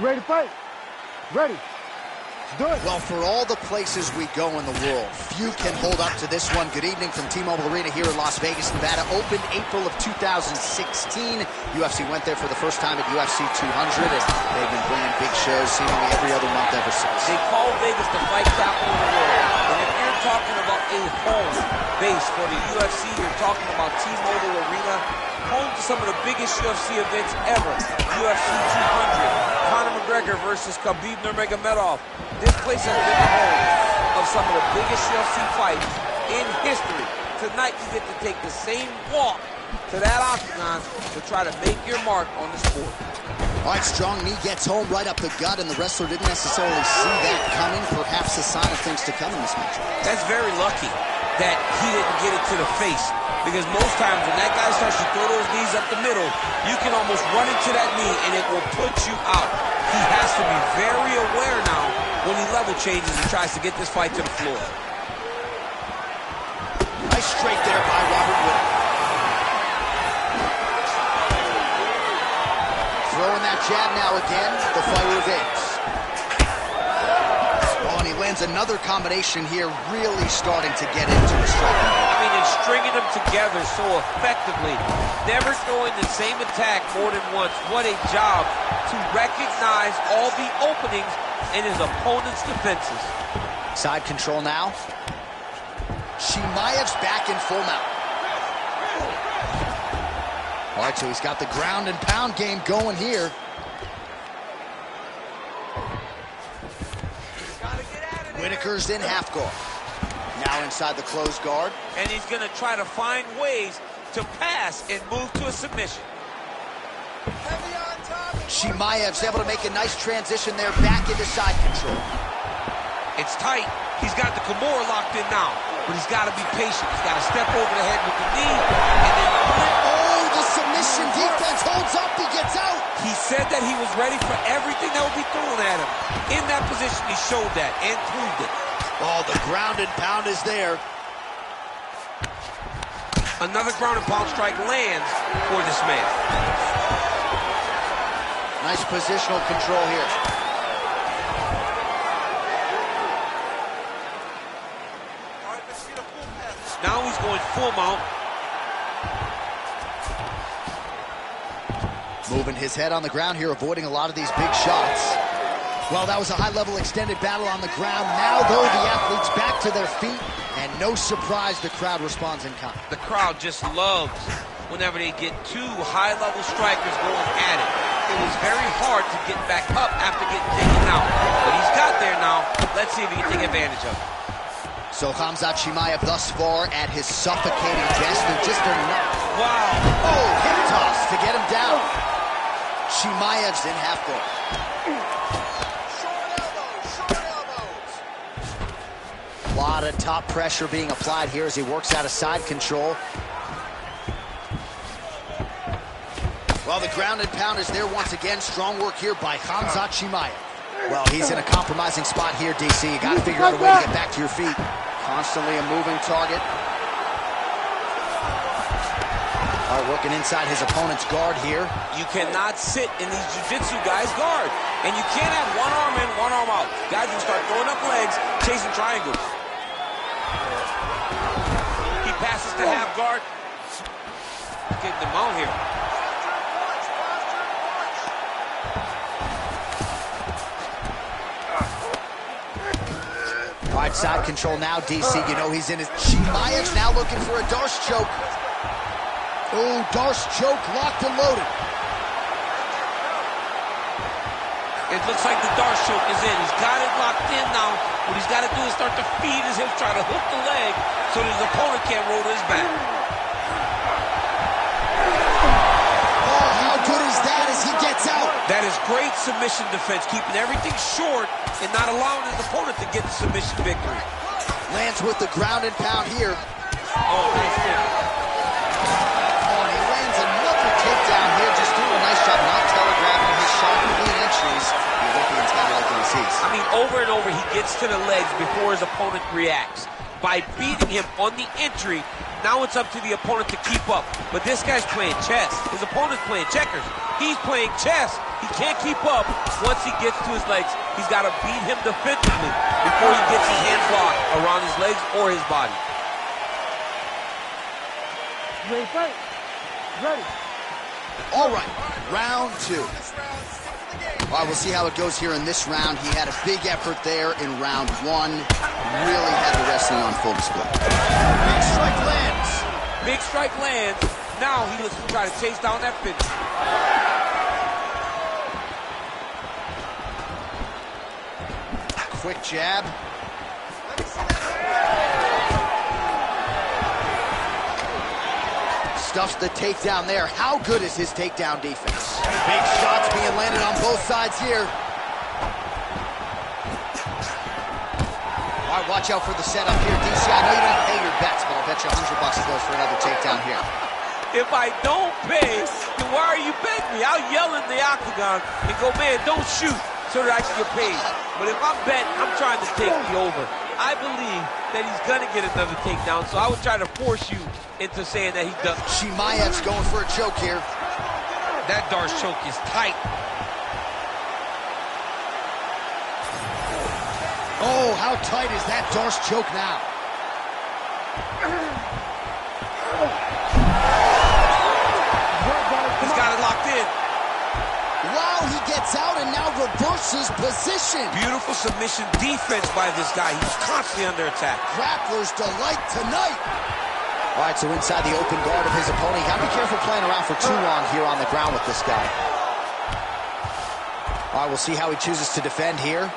You ready to fight? Ready. Do it. Well, for all the places we go in the world, few can hold up to this one. Good evening from T-Mobile Arena here in Las Vegas, Nevada. Opened April of 2016. UFC went there for the first time at UFC 200, and they've been bringing big shows seemingly every other month ever since. They call Vegas the fight capital of the world. And if you're talking about a home base for the UFC, you're talking about T-Mobile Arena, home to some of the biggest UFC events ever. UFC 200, Conor McGregor versus Khabib Nurmagomedov. This place has been the home of some of the biggest UFC fights in history. Tonight you get to take the same walk to that octagon to try to make your mark on the sport. All right, strong knee gets home right up the gut, and the wrestler didn't necessarily see that coming. Perhaps a sign of things to come in this match. That's very lucky that he didn't get it to the face, because most times when that guy starts to throw those knees up the middle, you can almost run into that knee and it will put you out. He has to be very aware now when he level changes and tries to get this fight to the floor. Nice straight there by Robert Whittaker. Throwing that jab now again, the fighter evades. Oh, and he lands another combination here, really starting to get into the striking. I mean, and stringing them together so effectively, never throwing the same attack more than once. What a job to recognize all the openings in his opponent's defenses. Side control now. Chimaev's back in full mount. All right, so he's got the ground and pound game going here. Whittaker's in half guard. Now inside the closed guard. And he's going to try to find ways to pass and move to a submission. Chimaev's able to make a nice transition there back into side control. It's tight. He's got the Kimura locked in now, but he's got to be patient. He's got to step over the head with the knee, and then... Oh, the submission defense holds up. He gets out. He said that he was ready for everything that would be thrown at him. In that position, he showed that and proved it. Oh, the ground and pound is there. Another ground and pound strike lands for this man. Nice positional control here. Now he's going full mount. Moving his head on the ground here, avoiding a lot of these big shots. Well, that was a high-level extended battle on the ground. Now, though, the athletes back to their feet, and no surprise, the crowd responds in kind. The crowd just loves whenever they get two high-level strikers going at it. It was very hard to get back up after getting taken out. But he's got there now. Let's see if he can take advantage of it. So Khamzat Chimaev thus far at his suffocating best. They're just enough. Wow. Oh, hip toss to get him down. Chimaev's in half guard. A lot of top pressure being applied here as he works out of side control. Well, the ground and pound is there once again. Strong work here by Khamzat Chimaev. Well, he's in a compromising spot here, DC. You got to figure out a way to get back to your feet. Constantly a moving target. All right, working inside his opponent's guard here. You cannot sit in these jiu-jitsu guys' guard. And you can't have one arm in, one arm out. Guys will start throwing up legs, chasing triangles. He passes to half guard. Getting the mount here. All right, side control now, DC. You know he's in his... Chimaev's now looking for a Darce choke. Oh, Darce choke locked and loaded. It looks like the Darce choke is in. He's got it locked in now. What he's got to do is start to feed his hips, try to hook the leg so that his opponent can't roll to his back. Oh, how good is that as he gets out? That is great submission defense, keeping everything short and not allowing his opponent to get the submission victory. Lands with the ground and pound here. Oh, nice kick. Oh, and he lands another takedown here, just doing a nice job not telegraphing his shot and clean entries. The Olympian's got to like what he sees. I mean, over and over, he gets to the legs before his opponent reacts. By beating him on the entry, now it's up to the opponent to keep up. But this guy's playing chess. His opponent's playing checkers. He's playing chess, He can't keep up once he gets to his legs. He's got to beat him defensively before he gets his hands locked around his legs or his body. Ready, fight. Ready. All right, round 2. All right, we'll see how it goes here in this round. He had a big effort there in round 1. Really had the wrestling on full display. Big strike lands. Big strike lands. Now he looks to try to chase down that finish. Quick jab. Stuffs the takedown there. How good is his takedown defense? Big shots being landed on both sides here. All right, watch out for the setup here. DC, I know you don't pay your bets, but I'll bet you $100 it goes for another takedown here. If I don't pay, then why are you betting me? I'll yell in the octagon and go, man, don't shoot, so that I can get paid. But if I'm betting, I'm trying to take the over. I believe that he's going to get another takedown, so I would try to force you into saying that he doesn't. Chimaev's going for a choke here. That Darce choke is tight. Oh, how tight is that Darce choke now? He's got it locked in. Wow, he gets out and now reverses position. Beautiful submission defense by this guy. He's constantly under attack. Grappler's delight tonight. All right, so inside the open guard of his opponent. You gotta be careful playing around for too long here on the ground with this guy. All right, we'll see how he chooses to defend here.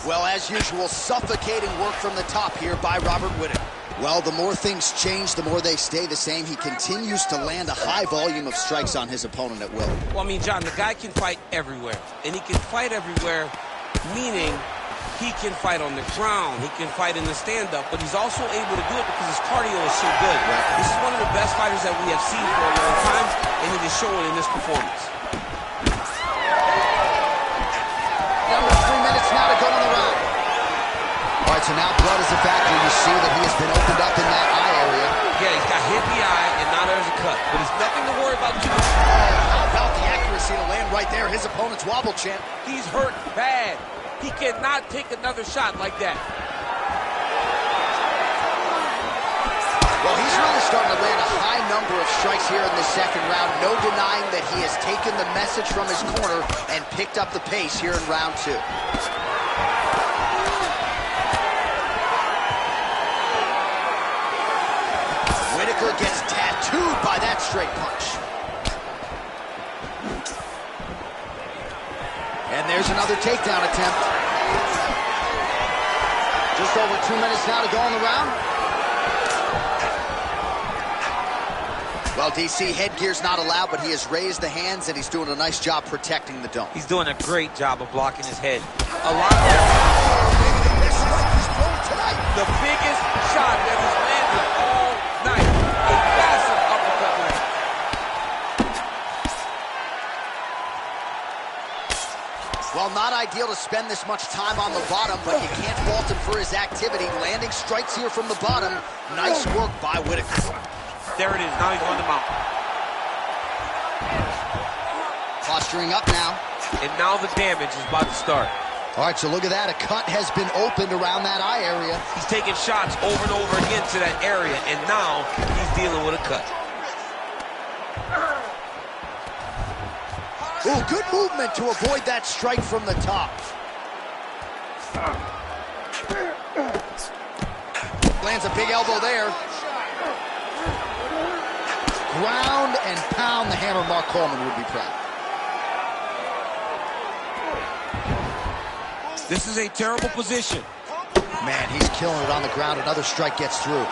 Well, as usual, suffocating work from the top here by Robert Whittaker. Well, the more things change, the more they stay the same. He continues to land a high volume of strikes on his opponent at will. Well, I mean, John, the guy can fight everywhere. And he can fight everywhere, meaning he can fight on the ground, he can fight in the stand-up, but he's also able to do it because his cardio is so good. Right. This is one of the best fighters that we have seen for a long time, and it is showing in this performance. Number 3 minutes now to go in the round. All right, so now blood is a factor. You see that he has been opened up in that eye area. Yeah, he's got hit in the eye, and now there's a cut. But it's nothing to worry about too much. How about the accuracy to land right there? His opponent's wobble champ. He's hurt bad. He cannot take another shot like that. Well, he's really starting to land a high number of strikes here in the second round. No denying that he has taken the message from his corner and picked up the pace here in round 2. Whittaker gets tattooed by that straight punch. And there's another takedown attempt. Just over 2 minutes now to go in the round. Well, DC, headgear's not allowed, but he has raised the hands, and he's doing a nice job protecting the dome. He's doing a great job of blocking his head. A lot of This is his goal tonight. the biggest shot that he's landed all night. A massive uppercut land. Well, not ideal to spend this much time on the bottom, but you can't fault him for his activity. Landing strikes here from the bottom. Nice work by Whittaker. There it is. Now he's on the mount. Posturing up now. And now the damage is about to start. All right, so look at that. A cut has been opened around that eye area. He's taking shots over and over again to that area, and now he's dealing with a cut. Ooh, good movement to avoid that strike from the top. Lands a big elbow there. Ground and pound. The hammer, Mark Coleman would be proud. This is a terrible position. Man, he's killing it on the ground. Another strike gets through.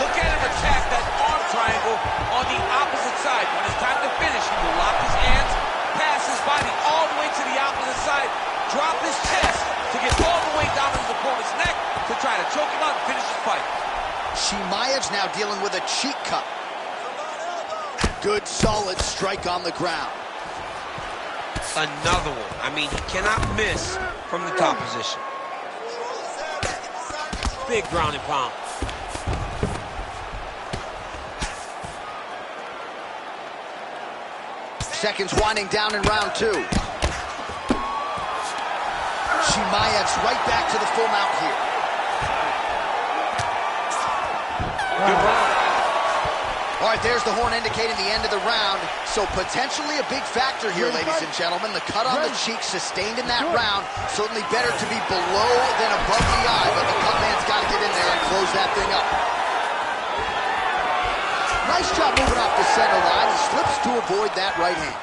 Look at him attack that arm triangle on the opposite side. When it's time to finish, he will lock his hands, pass his body all the way to the opposite side, drop his chest to get all the way down to his opponent's neck to try to choke him out and finish his fight. Chimaev's now dealing with a cheek cut. Good, solid strike on the ground. Another one. I mean, he cannot miss from the top position. Big ground and pound. seconds winding down in round 2. Chimaev's right back to the full mount here. Good round. All right, there's the horn indicating the end of the round. So potentially a big factor here, ladies and gentlemen. The cut on the cheek sustained in that round. Certainly better to be below than above the eye, but the cut man's got to get in there and close that thing up. Nice job moving off the center line. He slips to avoid that right hand.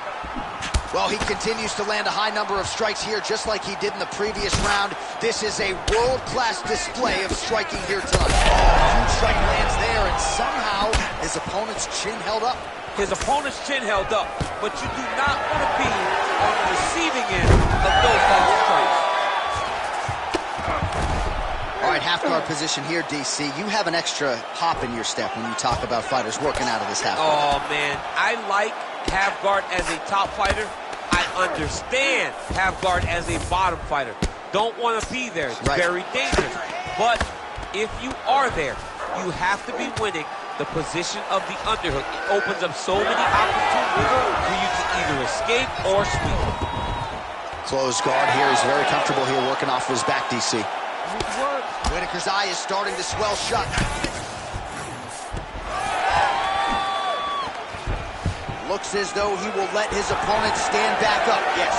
Well, he continues to land a high number of strikes here, just like he did in the previous round. This is a world-class display of striking here tonight. Huge strike lands there, and somehow his opponent's chin held up. His opponent's chin held up, but you do not want to be on the receiving end of those types of strikes. All right, half guard position here, DC. You have an extra hop in your step when you talk about fighters working out of this half guard. Oh, man, I like half guard as a top fighter. I understand half guard as a bottom fighter. Don't want to be there. It's very dangerous. But if you are there, you have to be winning the position of the underhook. It opens up so many opportunities for you to either escape or sweep. Closed guard here. He's very comfortable here working off of his back, DC. Whitaker's eye is starting to swell shut. Looks as though he will let his opponent stand back up. Yes.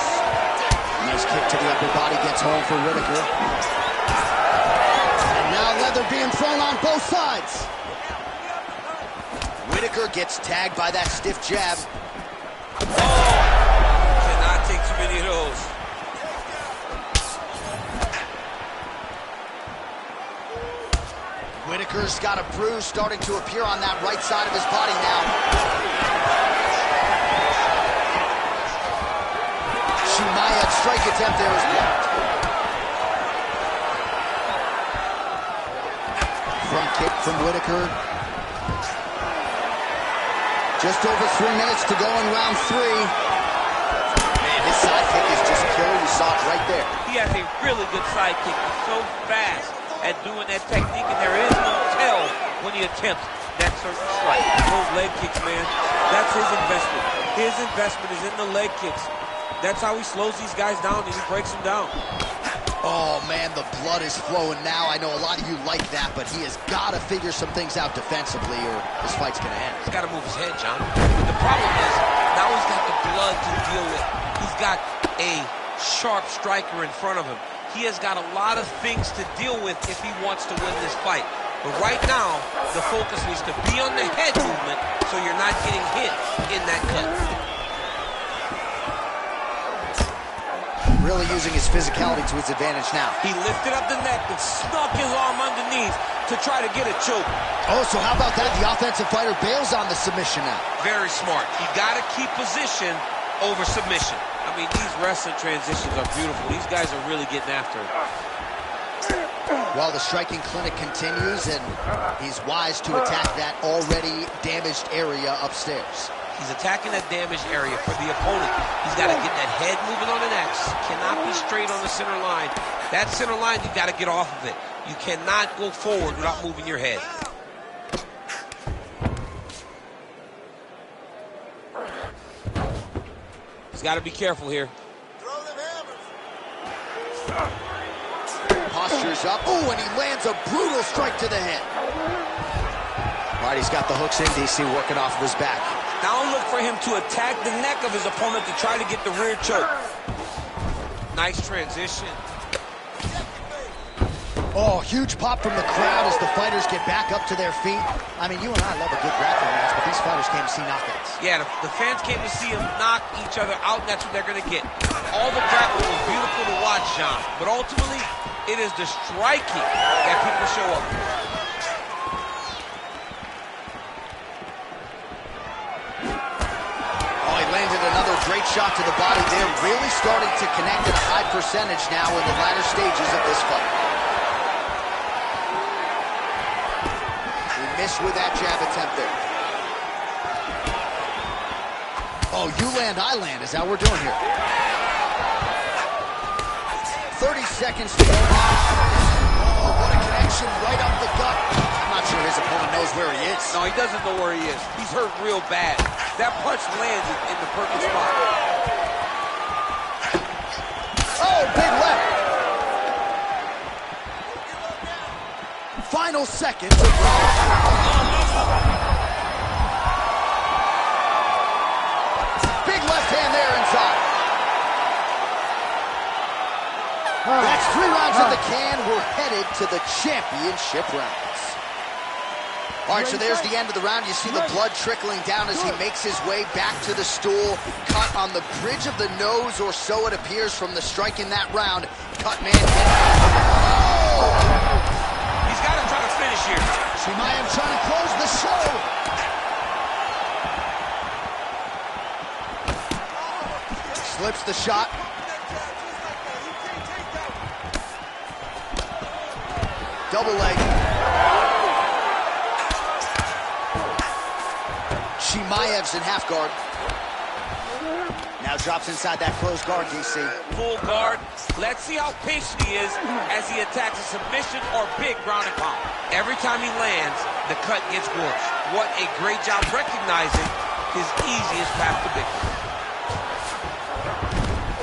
Nice kick to the upper body, gets home for Whitaker. And now leather being thrown on both sides. Whitaker gets tagged by that stiff jab. Oh! Cannot take too many of those. Whitaker's got a bruise starting to appear on that right side of his body now. Chimaev's strike attempt there is blocked. Front kick from Whitaker. Just over 3 minutes to go in round 3. Man, his side kick is just killer. You saw it right there. He has a really good side kick. He's so fast at doing that technique, and there is no tell when he attempts that certain strike. Those leg kicks, man, that's his investment. His investment is in the leg kicks. That's how he slows these guys down and he breaks them down. Oh, man, the blood is flowing now. I know a lot of you like that, but he has got to figure some things out defensively or this fight's going to end. He's got to move his head, John. But the problem is, now he's got the blood to deal with. He's got a sharp striker in front of him. He has got a lot of things to deal with if he wants to win this fight. But right now, the focus needs to be on the head movement so you're not getting hit in that cut. Really using his physicality to his advantage now. He lifted up the neck and snuck his arm underneath to try to get a choke. Oh, so how about that? The offensive fighter bails on the submission now. Very smart. You got to keep position over submission. I mean, these wrestling transitions are beautiful. These guys are really getting after it. While the striking clinic continues, and he's wise to attack that already damaged area upstairs. He's attacking that damaged area for the opponent. He's got to get that head moving on an X. Cannot be straight on the center line. That center line, you got to get off of it. You cannot go forward without moving your head. He's got to be careful here. Posture's up. Oh, and he lands a brutal strike to the head. All right, he's got the hooks in, DC, working off of his back. Now look for him to attack the neck of his opponent to try to get the rear choke. Nice transition. Oh, huge pop from the crowd as the fighters get back up to their feet. I mean, you and I love a good grappling match, but these fighters came to see knockouts. Yeah, the fans came to see them knock each other out, and that's what they're going to get. All the grappling was beautiful to watch, John, but ultimately, it is the striking that people show up for. Oh, he landed another great shot to the body. They're really starting to connect at a high percentage now in the latter stages of this fight. He missed with that jab attempt there. Oh, you land, I land is how we're doing here. 30 seconds to go. Oh, what a connection right up the gut. I'm not sure his opponent knows where he is. No, he doesn't know where he is. He's hurt real bad. That punch lands in the perfect spot. Oh, big left. Final seconds of big left hand there inside. That's 3 rounds in the can. We're headed to the championship rounds. All right, so there's the end of the round. You see the blood trickling down as he makes his way back to the stool. Cut on the bridge of the nose, or so it appears from the strike in that round. Cut man. Oh! He's got to try to finish here. Chimaev trying to close the show. Slips the shot. Double leg. Chimaev's in half guard. Now drops inside that closed guard, DC. Full guard. Let's see how patient he is as he attacks a submission or big ground and pound. Every time he lands, the cut gets worse. What a great job recognizing his easiest path to victory.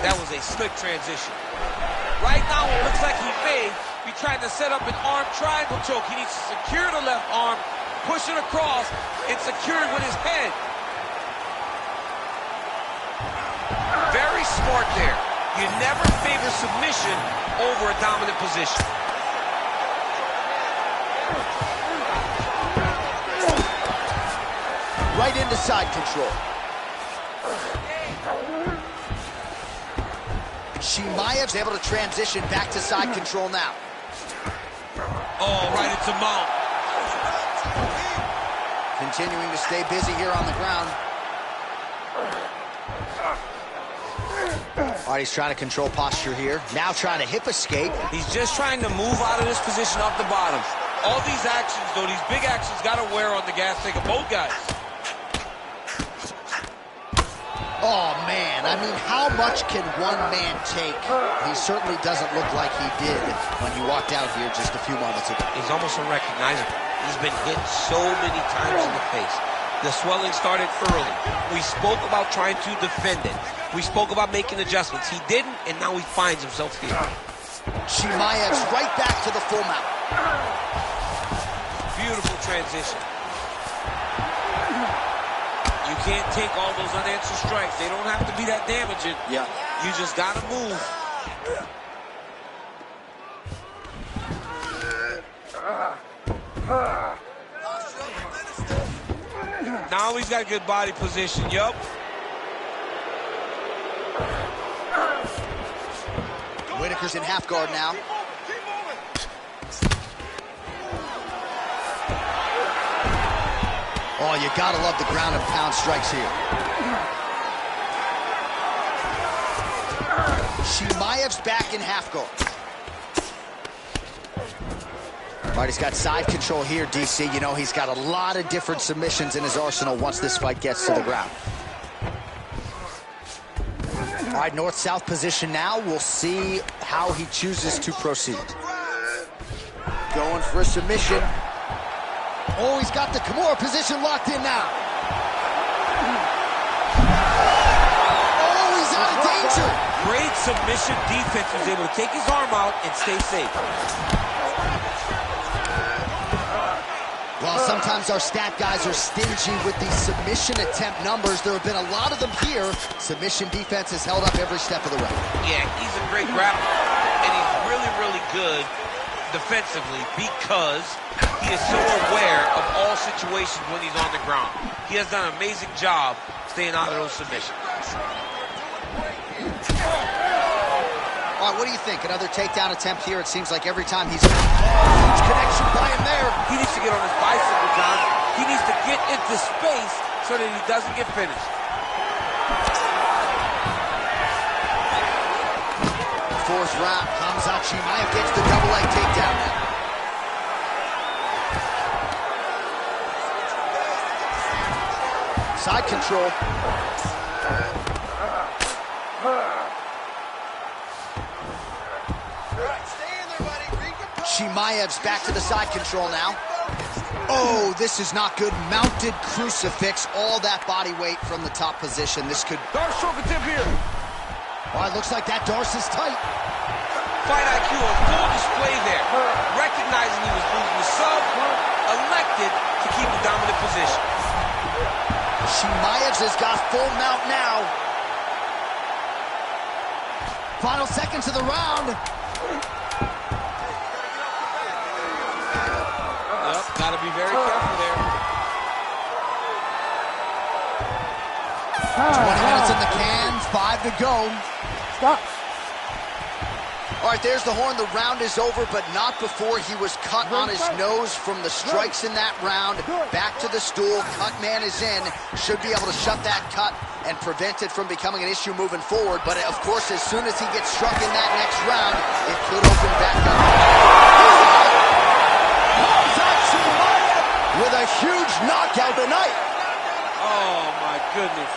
That was a slick transition. Right now, it looks like he may be trying to set up an arm triangle choke. He needs to secure the left arm, push it across, and secure it with his head. Very smart there. You never favor submission over a dominant position. Right into side control. Chimaev's able to transition back to side control now. Oh, right into mount. Continuing to stay busy here on the ground. All right, he's trying to control posture here. Now trying to hip escape. He's just trying to move out of this position off the bottom. All these actions, though, these big actions got to wear on the gas tank of both guys. Oh, man. I mean, how much can one man take? He certainly doesn't look like he did when you walked out here just a few moments ago. He's almost unrecognizable. He's been hit so many times in the face. The swelling started early. We spoke about trying to defend it. We spoke about making adjustments. He didn't, and now he finds himself here. Chimaev's right back to the full mount. Beautiful transition. You can't take all those unanswered strikes. They don't have to be that damaging. Yeah. You just got to move. Now he's got good body position. Yup. Whitaker's in half guard now. Oh, you gotta love the ground and pound strikes here. Chimaev's back in half guard. All right, he's got side control here, DC. You know, he's got a lot of different submissions in his arsenal once this fight gets to the ground. All right, north-south position now. We'll see how he chooses to proceed. Going for a submission. Oh, he's got the Kimura position locked in now. Oh, he's out of danger. Great submission defense. Was able to take his arm out and stay safe. Well, sometimes our stat guys are stingy with these submission attempt numbers. There have been a lot of them here. Submission defense has held up every step of the way. Yeah, he's a great grappler, and he's really, really good defensively because he is so aware of all situations when he's on the ground. He has done an amazing job staying out of those submissions. All right, what do you think? Another takedown attempt here. It seems like every time he's... huge connection by him there. He needs to get on his bicycle, John. He needs to get into space so that he doesn't get finished. Fourth round comes out. Chimaev gets the double leg takedown now. Side control. Chimaev's back to the side control now. Oh, Oh, this is not good. Mounted crucifix, all that body weight from the top position. This could... Darce stroke attempt here. Oh, it looks like that Darce is tight. Fight IQ on full display there. Recognizing he was losing the sub, elected to keep the dominant position. Chimaev has got full mount now. Final seconds of the round. Yep, gotta be very careful there. 20 minutes in the can, 5 to go. Stop. All right, there's the horn. The round is over, but not before he was cut on his nose from the strikes in that round. Back to the stool. Cut man is in. Should be able to shut that cut and prevent it from becoming an issue moving forward. But, of course, as soon as he gets struck in that next round, it could open back up. With a huge knockout tonight. Oh, my goodness.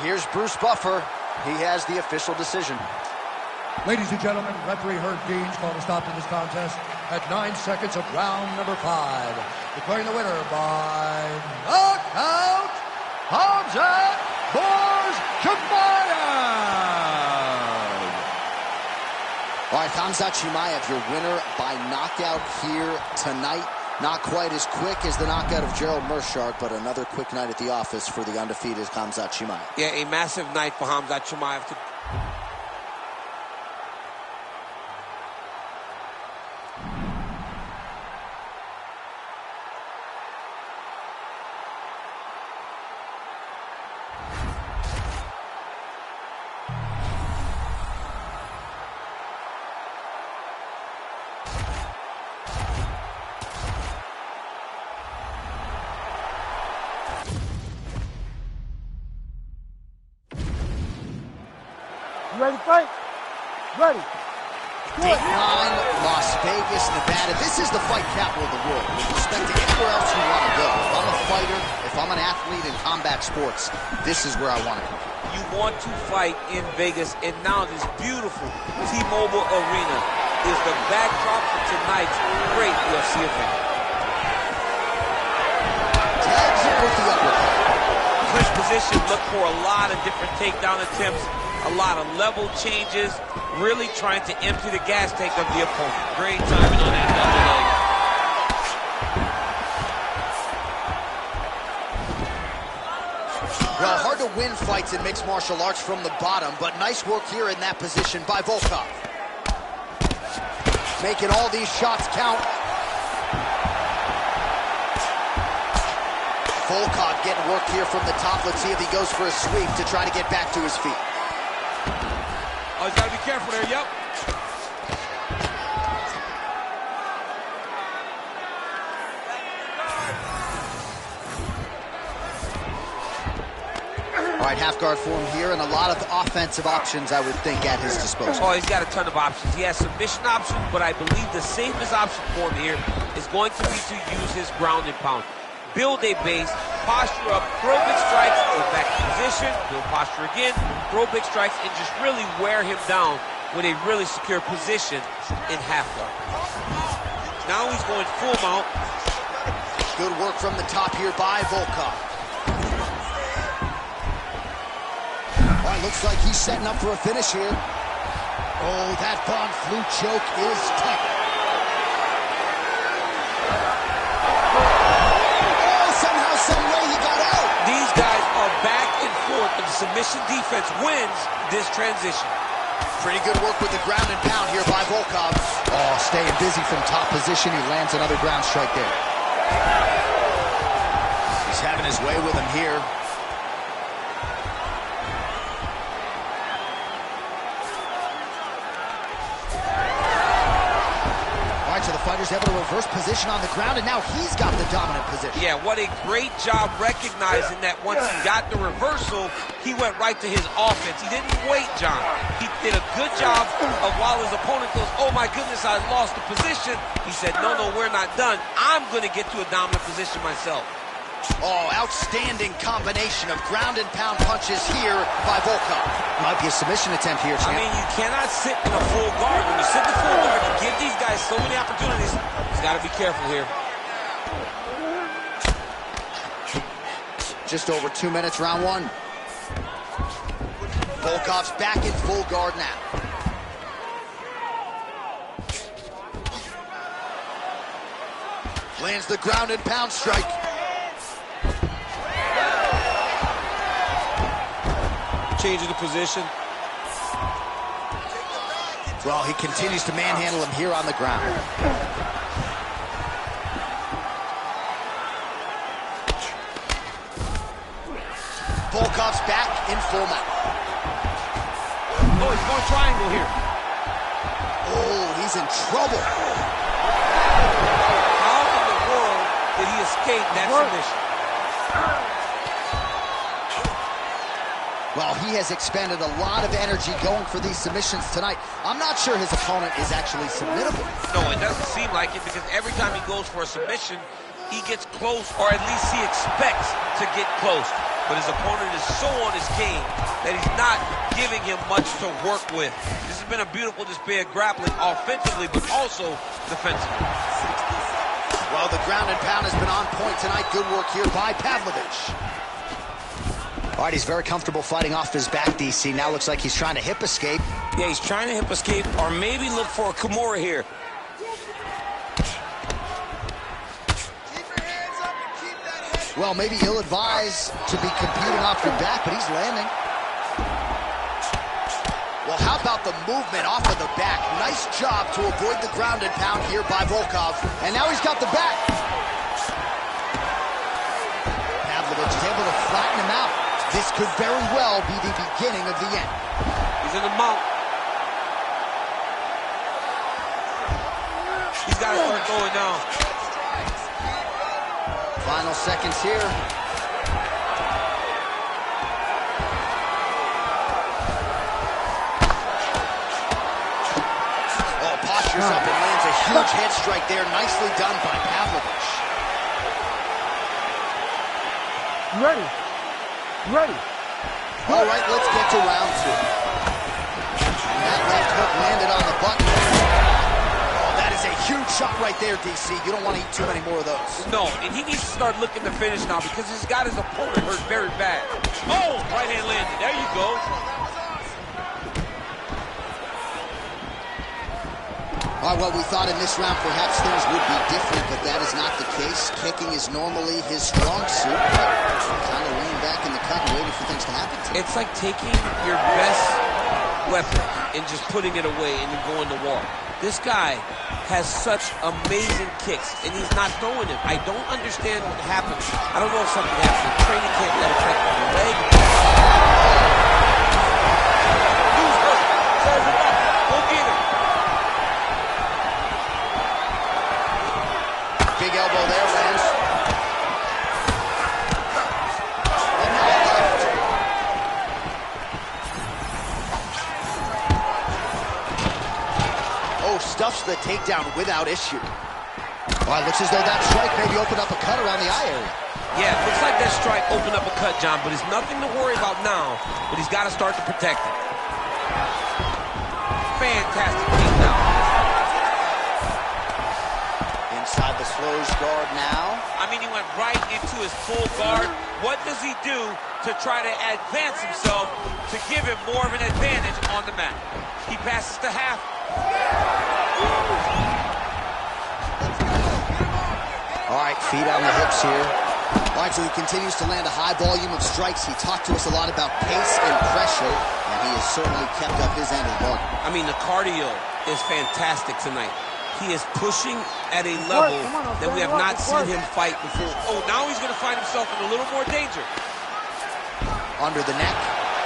Here's Bruce Buffer. He has the official decision. Ladies and gentlemen, referee Herb Dean's called a stop to this contest at 9 seconds of round number 5. Declaring the winner by knockout, Khamzat Chimaev. All right, Khamzat Chimaev, your winner by knockout here tonight. Not quite as quick as the knockout of Gerald Meerschaert, but another quick night at the office for the undefeated Khamzat Chimaev. Yeah, a massive night for Khamzat Chimaev. You ready to fight? Ready. Date 9, Las Vegas, Nevada. This is the fight capital of the world with respect to anywhere else you want to go. If I'm a fighter, if I'm an athlete in combat sports, this is where I want to go. You want to fight in Vegas, and now this beautiful T-Mobile Arena is the backdrop for tonight's great UFC event. Tags it with the uppercut. Clinch position, look for a lot of different takedown attempts, a lot of level changes, really trying to empty the gas tank of the opponent. Great timing on that double leg. Well, hard to win fights in mixed martial arts from the bottom, but nice work here in that position by Volkov. Making all these shots count. Volkov getting work here from the top. Let's see if he goes for a sweep to try to get back to his feet. Oh, he's got to be careful there, yep. All right, half guard form here, and a lot of offensive options, I would think, at his disposal. Oh, he's got a ton of options. He has submission options, but I believe the safest option for him here is going to be to use his ground and pound. Build a base, posture up, throw big strikes, go back to position, build posture again, throw big strikes, and just really wear him down with a really secure position in half guard. Now he's going full mount. Good work from the top here by Volkov. All right, looks like he's setting up for a finish here. Oh, that Von Flue choke is tight. Oh, somehow, some way he got out. These guys are back and forth, and submission defense wins this transition. Pretty good work with the ground and pound here by Volkov. Oh, staying busy from top position. He lands another ground strike there. He's having his way with him here. fighter's able to reverse position on the ground, and now he's got the dominant position. Yeah, what a great job recognizing that once he got the reversal, he went right to his offense. He didn't wait, John. He did a good job of while his opponent goes, oh my goodness, I lost the position. He said, no, we're not done. I'm going to get to a dominant position myself. Oh, outstanding combination of ground and pound punches here by Volkov. Might be a submission attempt here, champ. I mean, you cannot sit in a full guard. When you sit in full guard, you give these guys so many opportunities. He's got to be careful here. Just over 2 minutes, round one. Volkov's back in full guard now. Lands the ground and pound strike. Changing the position. Well, he continues to manhandle him here on the ground. Volkov's back in full mount. Oh, he's going triangle here. Oh, he's in trouble. How in the world did he escape that submission? Well, he has expended a lot of energy going for these submissions tonight. I'm not sure his opponent is actually submittable. No, it doesn't seem like it, because every time he goes for a submission, he gets close, or at least he expects to get close. But his opponent is so on his game that he's not giving him much to work with. This has been a beautiful display of grappling offensively, but also defensively. Well, the ground and pound has been on point tonight. Good work here by Pavlovich. All right, he's very comfortable fighting off his back, DC. Now looks like he's trying to hip escape. Yeah, he's trying to hip escape, or maybe look for a Kimura here. Well, maybe ill-advised to be competing off your back, but he's landing. Well, how about the movement off of the back? Nice job to avoid the ground and pound here by Volkov. And now he's got the back. Pavlovich is able to flatten him out. This could very well be the beginning of the end. He's in the mount. He's got to start going down. Final seconds here. Oh, postures up and lands a huge head strike there. Nicely done by Pavlovich. Ready. Ready. All right, let's get to round two. And that left hook landed on the button. Oh, that is a huge shot right there, DC. You don't want to eat too many more of those. No, and he needs to start looking to finish now, because he's got his opponent hurt very bad. Oh, right hand landed. There you go. All right, well, we thought in this round perhaps things would be different, but that is not the case. Kicking is normally his strong suit, but kind of leaning back in the cut and waiting for things to happen to him. It's like taking your best weapon and just putting it away and then going to war. This guy has such amazing kicks, and he's not throwing them. I don't understand what happens. I don't know if something happens. The training can't let affect the leg. Who's hurt? Serve him up. Go get him. Big elbow there, lands. And now left. Oh, stuffs the takedown without issue. All right, looks as though that strike maybe opened up a cut around the eye area. Yeah, looks like that strike opened up a cut, John, but it's nothing to worry about now, but he's got to start to protect it. Fantastic takedown. Inside the closed guard now. I mean, he went right into his full guard. What does he do to try to advance himself to give him more of an advantage on the mat? He passes to half. All right, feet on the hips here. All right, so he continues to land a high volume of strikes. He talked to us a lot about pace and pressure, and he has certainly kept up his end of the bargain. I mean, the cardio is fantastic tonight. He is pushing at a level that we have not seen him fight before. Oh, now he's going to find himself in a little more danger. Under the neck.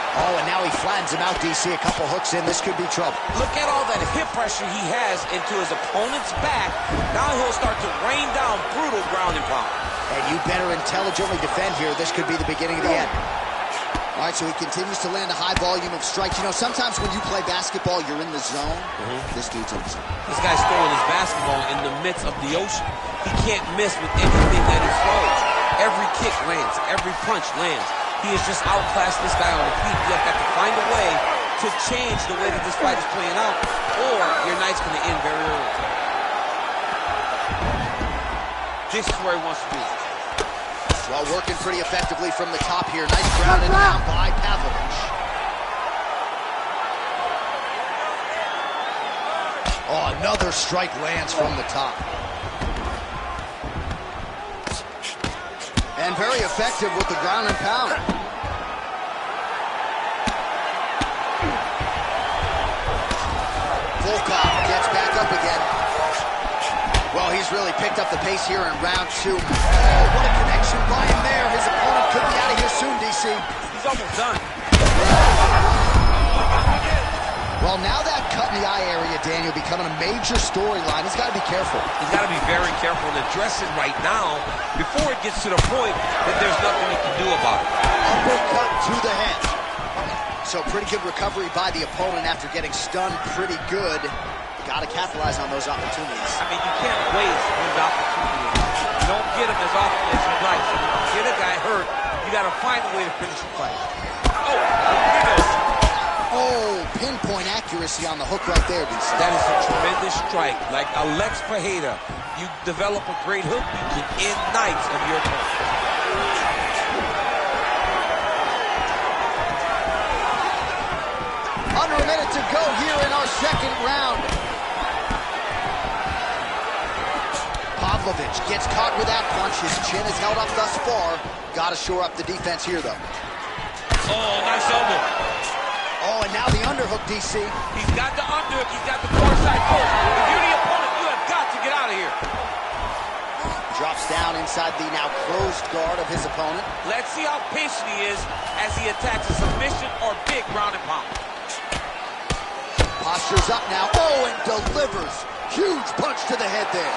Oh, and now he flattens him out, DC. A couple hooks in. This could be trouble. Look at all that hip pressure he has into his opponent's back. Now he'll start to rain down brutal ground and pound. And you better intelligently defend here. This could be the beginning of the end. All right, so he continues to land a high volume of strikes. You know, sometimes when you play basketball, you're in the zone. This dude's in the zone. This guy's throwing his basketball in the midst of the ocean. He can't miss with anything that he throws. Every kick lands. Every punch lands. He has just outclassed this guy on the feet. You have got to find a way to change the way that this fight is playing out, or your night's going to end very early. This is where he wants to be. Well, working pretty effectively from the top here. Nice ground and pound by Pavlovich. Oh, another strike lands from the top. And very effective with the ground and pound. Volkov gets back up again. Well, he's really picked up the pace here in round 2. Oh, what a connection by him there. His opponent could be out of here soon, DC. He's almost done. Well, now that cut in the eye area, Daniel, becoming a major storyline. He's got to be careful. He's got to be very careful and address it right now before it gets to the point that there's nothing he can do about it. Uppercut to the head. So pretty good recovery by the opponent after getting stunned pretty good. Got to capitalize on those opportunities. I mean, you can't waste these opportunities. You don't get them as often as you'd like. So when you get a guy hurt, you got to find a way to finish the fight. Oh, here it is. Oh, pinpoint accuracy on the hook right there, DC. That is a tremendous strike. Like Alex Pajeda, you develop a great hook, you can end nights of your opponent. Under a minute to go here in our second round. Pavlovich gets caught with that punch. His chin is held up thus far. Got to shore up the defense here, though. Oh, nice elbow. Oh, and now the underhook, DC. He's got the underhook. He's got the far side hook. If you're the opponent, you have got to get out of here. Drops down inside the now closed guard of his opponent. Let's see how patient he is as he attacks a submission or big ground and pound. Posture's up now. Oh, and delivers. Huge punch to the head there.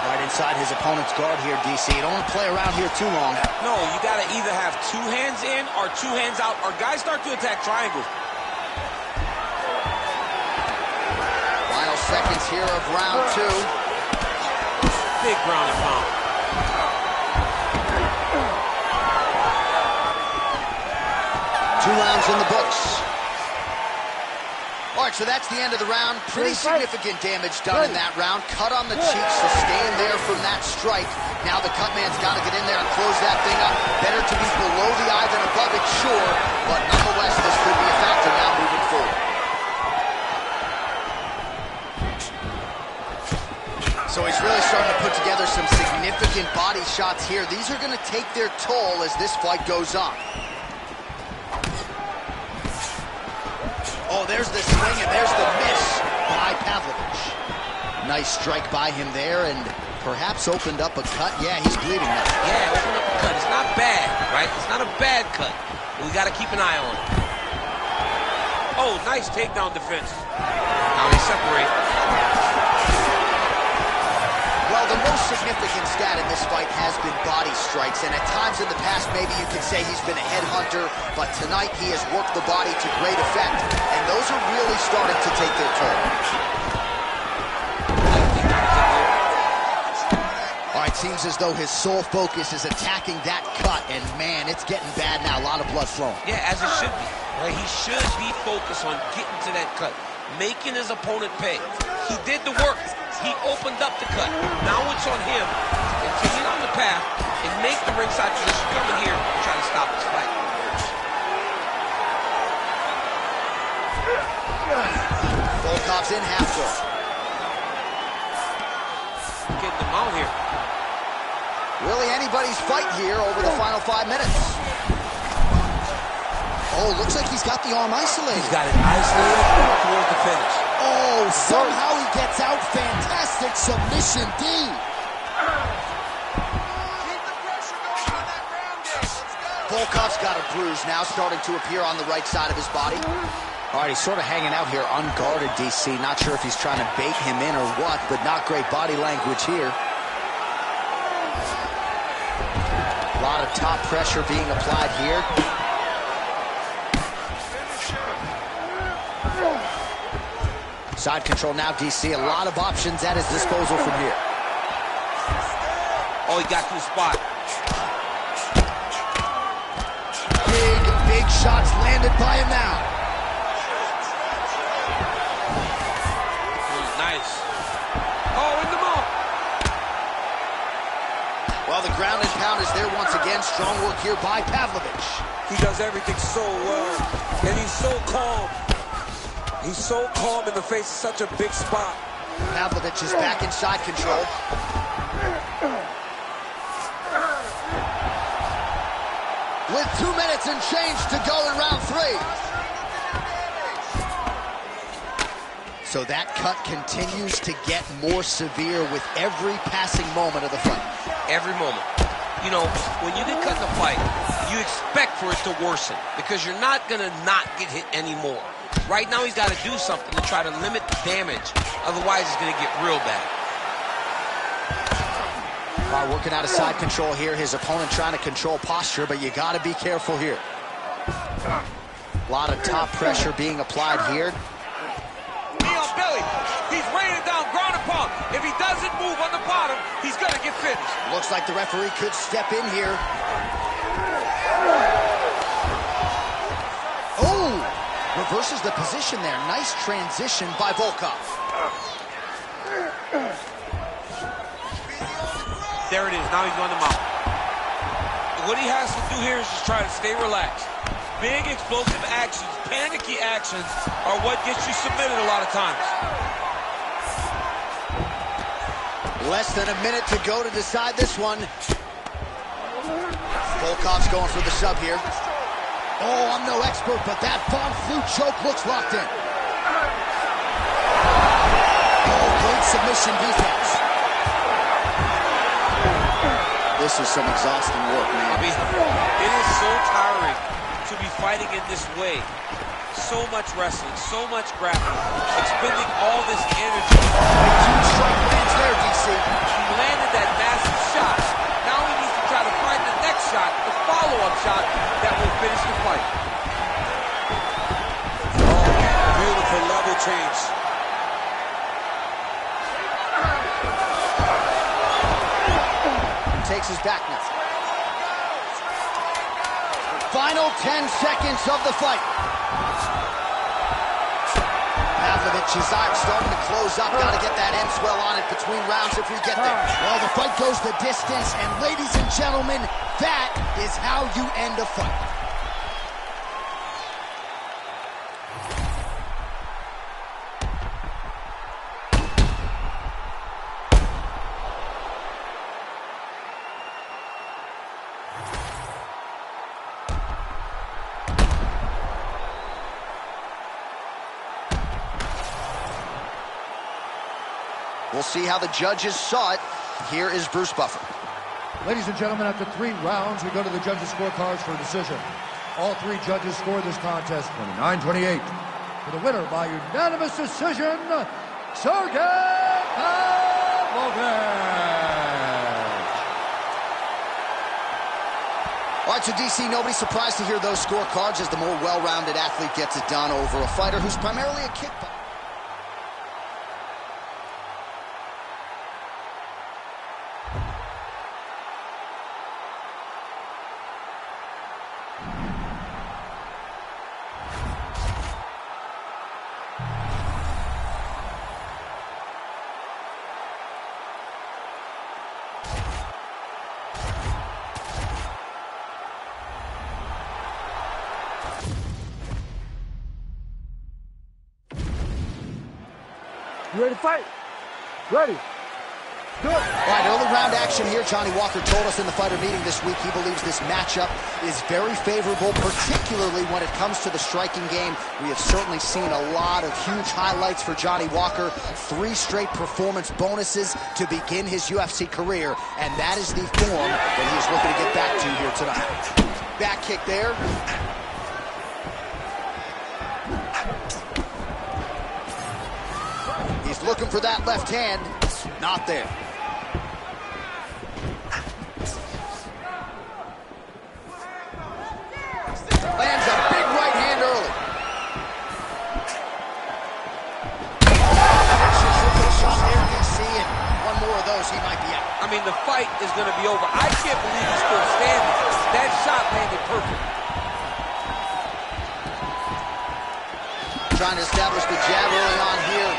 Right inside his opponent's guard here, DC. You don't want to play around here too long. No, you got to either have 2 hands in or 2 hands out, or guys start to attack triangles. Final seconds here of round 2. Big ground and pound. 2 rounds in the books. All right, so that's the end of the round. Pretty significant damage done in that round. Cut on the cheek, sustained there from that strike. Now the cut man's got to get in there and close that thing up. Better to be below the eye than above it, sure. But nonetheless, this could be a factor now moving forward. So he's really starting to put together some significant body shots here. These are going to take their toll as this fight goes on. Oh, there's the swing, and there's the miss by Pavlovich. Nice strike by him there, and perhaps opened up a cut. Yeah, he's bleeding now. Yeah, opened up a cut. It's not bad, right? It's not a bad cut. But we got to keep an eye on it. Oh, nice takedown defense. Now they separate. Well, the most significant stat in this fight has been body strikes, and at times in the past, maybe you could say he's been a headhunter, but tonight he has worked the body to great effect, and those are really starting to take their toll. All right, seems as though his sole focus is attacking that cut, and man, it's getting bad now. A lot of blood flowing. Yeah, as it should be. Right? He should be focused on getting to that cut, making his opponent pay. He did the work. He opened up the cut. Now it's on him to continue on the path and make the ringside position come in here and try to stop this fight. Volkov's in half guard. Getting them out here. Really anybody's fight here over the final 5 minutes. Oh, looks like he's got the arm isolated. He's got it isolated towards the finish. Oh, somehow he gets out. Fantastic submission, D. Volkov's got a bruise now starting to appear on the right side of his body. All right, he's sort of hanging out here unguarded, DC. Not sure if he's trying to bait him in or what, but not great body language here. A lot of top pressure being applied here. Side control now, DC. A lot of options at his disposal from here. Oh, he got to the spot. Big shots landed by him now. Nice. Oh, in the mouth. Well, the ground and pound is there once again. Strong work here by Pavlovich. He does everything so well, and he's so calm. He's so calm in the face of such a big spot. Pavlovich is back in side control. With 2 minutes and change to go in round 3. So that cut continues to get more severe with every passing moment of the fight. Every moment. You know, when you get cut in a fight, you expect for it to worsen because you're not going to not get hit anymore. Right now, he's got to do something to try to limit the damage. Otherwise, it's going to get real bad. All right, working out of side control here. His opponent trying to control posture, but you got to be careful here. A lot of top pressure being applied here. Knee on belly. He's raining down ground and pound. If he doesn't move on the bottom, he's going to get finished. Looks like the referee could step in here. Oh! Reverses the position there. Nice transition by Volkov. There it is. Now he's on the mount. What he has to do here is just try to stay relaxed. Big explosive actions, panicky actions are what gets you submitted a lot of times. Less than a minute to go to decide this one. Volkov's going for the sub here. Oh, I'm no expert, but that Von Flue choke looks locked in. Oh, great submission defense. This is some exhausting work, man. I mean, it is so tiring to be fighting in this way. So much wrestling, so much grappling, expending all this energy. Two strike lands there, DC. He landed that massive shot. Now he needs to try to find the next shot, the follow-up shot that will finish the fight. Oh, beautiful level change. Takes his back now. Final 10 seconds of the fight. Pavlovich is starting to close up. Got to get that end swell on it between rounds if we get there. Well, the fight goes the distance, and ladies and gentlemen, that is how you end a fight. We'll see how the judges saw it. Here is Bruce Buffer. Ladies and gentlemen, after 3 rounds, we go to the judges' scorecards for a decision. All 3 judges scored this contest 29-28. For the winner by unanimous decision, Sergey Pavlovich. All right, so DC, nobody's surprised to hear those scorecards as the more well-rounded athlete gets it done over a fighter who's primarily a kickboxer. You ready to fight? Ready. Do it. All right, early round action here. Johnny Walker told us in the fighter meeting this week he believes this matchup is very favorable, particularly when it comes to the striking game. We have certainly seen a lot of huge highlights for Johnny Walker. 3 straight performance bonuses to begin his UFC career, and that is the form that he is looking to get back to here tonight. back kick there. He's looking for that left hand. Not there. Lands a big right hand early. Shot there, DC, and one more of those, he might be out. I mean, the fight is going to be over. I can't believe he's still standing. That shot landed perfect. Trying to establish the jab early on here.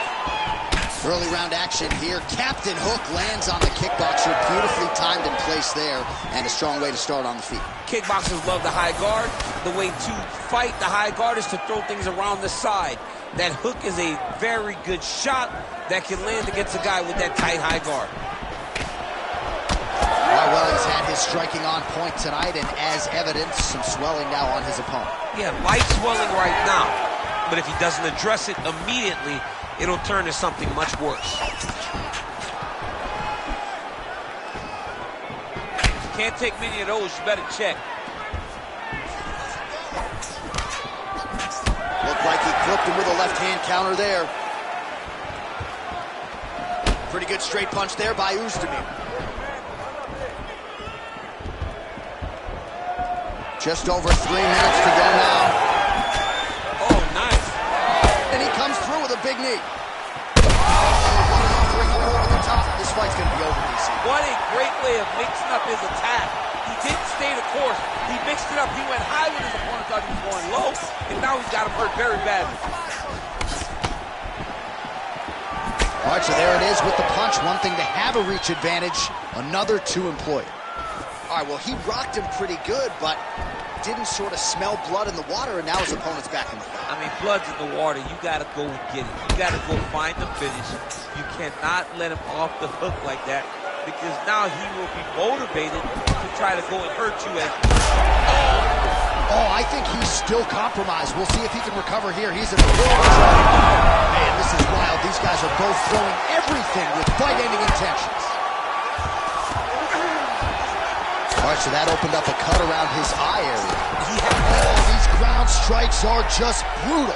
Early round action here. Captain Hook lands on the kickboxer. Beautifully timed in place there, and a strong way to start on the feet. Kickboxers love the high guard. The way to fight the high guard is to throw things around the side. That hook is a very good shot that can land against a guy with that tight high guard. Well, he's had his striking on point tonight, and as evidence, some swelling now on his opponent. Yeah, light swelling right now. But if he doesn't address it immediately, it'll turn to something much worse. Can't take many of those, you better check. Looked like he clipped him with a left hand counter there. Pretty good straight punch there by Özdemir. Just over 3 minutes to go now. Oh, nice. And he comes through with a big knee. Over the top. This fight's going to be over, DC. What a great way of mixing up his attack. He didn't stay the course. He mixed it up. He went high when his opponent thought he was going low, and now he's got him hurt very badly. All right, so there it is with the punch. One thing to have a reach advantage, another to employ it. All right, well, he rocked him pretty good, but didn't sort of smell blood in the water, and now his opponent's back in the fight. I mean, blood's in the water. You got to go and get it. You got to go find the finish. You cannot let him off the hook like that, because now he will be motivated to try to go and hurt you. Oh, I think he's still compromised. We'll see if he can recover here. He's in the middle of the fight. Man, this is wild. These guys are both throwing everything with fight-ending intentions. All right, so that opened up a cut around his eye area. Oh, these ground strikes are just brutal.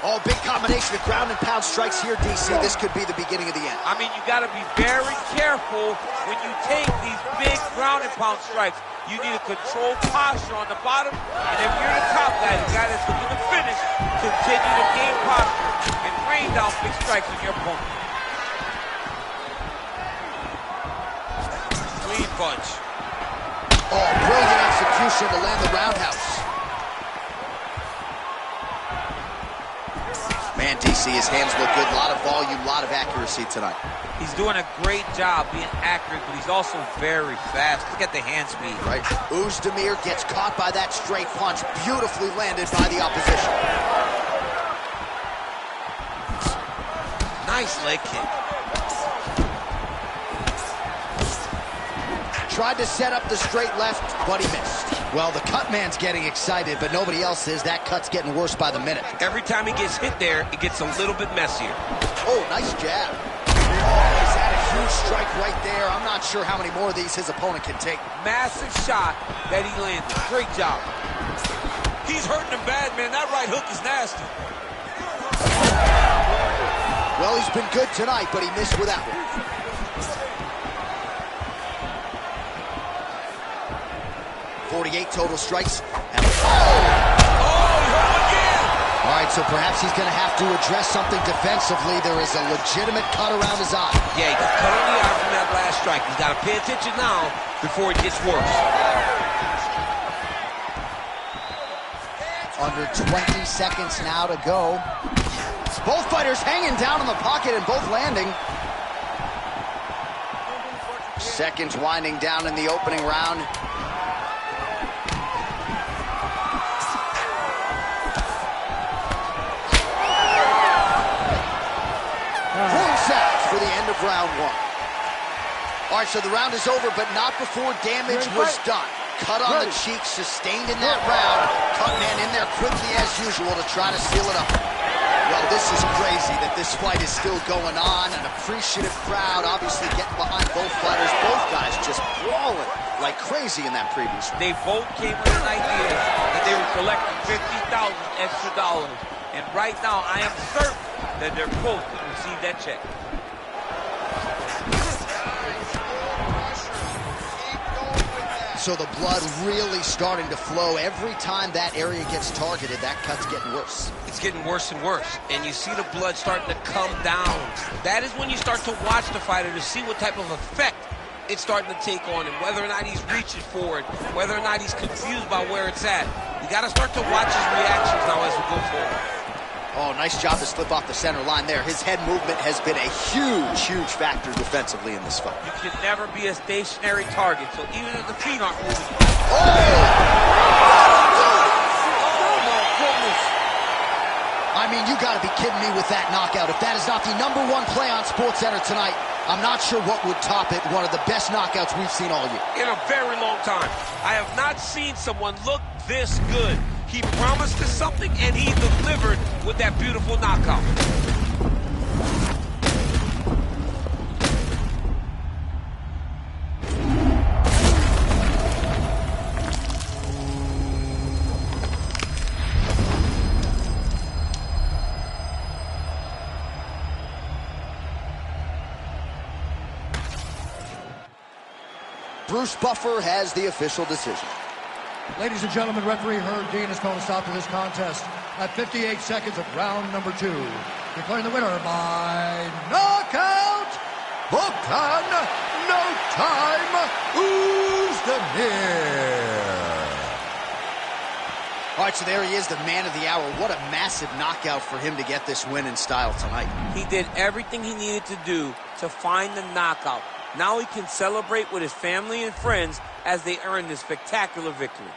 Oh, big combination of ground and pound strikes here, DC. This could be the beginning of the end. I mean, you got to be very careful when you take these big ground and pound strikes. You need a controlled posture on the bottom, and if you're the top guy, the guy that's looking to finish, continue to gain posture and rain down big strikes on your opponent. Clean punch. Oh, brilliant execution to land the roundhouse. Man, DC, his hands look good. A lot of volume, a lot of accuracy tonight. He's doing a great job being accurate, but he's also very fast. Look at the hand speed. Right. Özdemir gets caught by that straight punch. Beautifully landed by the opposition. Nice leg kick. Tried to set up the straight left, but he missed. Well, the cut man's getting excited, but nobody else is. That cut's getting worse by the minute. Every time he gets hit there, it gets a little bit messier. Oh, nice jab. Oh, he's had a huge strike right there. I'm not sure how many more of these his opponent can take. Massive shot that he landed. Great job. He's hurting him bad, man. That right hook is nasty. Well, he's been good tonight, but he missed with that one. .48 total strikes. And he hurt him again. All right, so perhaps he's going to have to address something defensively. There is a legitimate cut around his eye. Yeah, he got cut on the eye from that last strike. He's got to pay attention now before it gets worse. Under 20 seconds now to go. Both fighters hanging down in the pocket and both landing. Seconds winding down in the opening round. For the end of round one. All right, so the round is over, but not before damage was done. Cut on the cheek, sustained in that round. Cut man in there quickly as usual to try to seal it up. Well, this is crazy that this fight is still going on. An appreciative crowd obviously getting behind both fighters. Both guys just brawling like crazy in that previous one. They both came with an idea that they were collecting $50,000 extra dollars. And right now, I am certain that they're both going to receive that check. So the blood really starting to flow. Every time that area gets targeted, that cut's getting worse. It's getting worse and worse, and you see the blood starting to come down. That is when you start to watch the fighter to see what type of effect it's starting to take on him, whether or not he's reaching for it, whether or not he's confused by where it's at. You got to start to watch his reactions now as we go forward. Oh, nice job to slip off the center line there. His head movement has been a huge, huge factor defensively in this fight. You can never be a stationary target, so even if the feet aren't moving. Oh! my goodness. I mean, you got to be kidding me with that knockout. If that is not the #1 play on SportsCenter tonight, I'm not sure what would top it. One of the best knockouts we've seen all year. In a very long time. I have not seen someone look this good. He promised us something, and he delivered with that beautiful knockout. Bruce Buffer has the official decision. Ladies and gentlemen, referee Herb Dean has called a stop to this contest at 58 seconds of round number 2. Declaring the winner by knockout, Volkan No Time Uzdemir. All right, so there he is, the man of the hour. What a massive knockout for him to get this win in style tonight. He did everything he needed to do to find the knockout. Now he can celebrate with his family and friends as they earn this spectacular victory.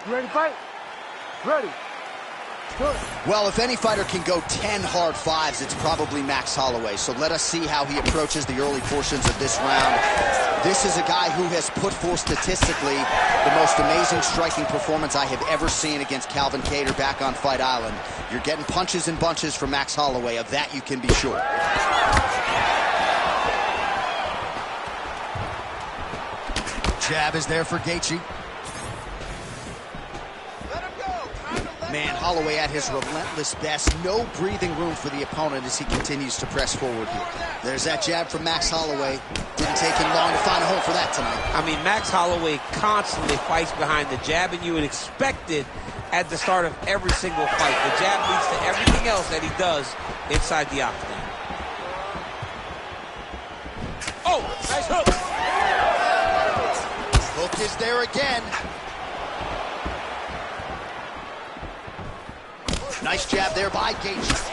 You ready to fight? Ready. Good. Well, if any fighter can go 10 hard fives, it's probably Max Holloway. So let us see how he approaches the early portions of this round. This is a guy who has put forth statistically the most amazing striking performance I have ever seen against Calvin Kattar back on Fight Island. You're getting punches and bunches from Max Holloway. Of that, you can be sure. Jab is there for Gaethje. Man, Holloway at his relentless best. No breathing room for the opponent as he continues to press forward here. There's that jab from Max Holloway. Didn't take him long to find a home for that tonight. I mean, Max Holloway constantly fights behind the jab, and you would expect it at the start of every single fight. The jab leads to everything else that he does inside the octagon. Oh, nice hook. Hook is there again. Nice jab there by Gaethje.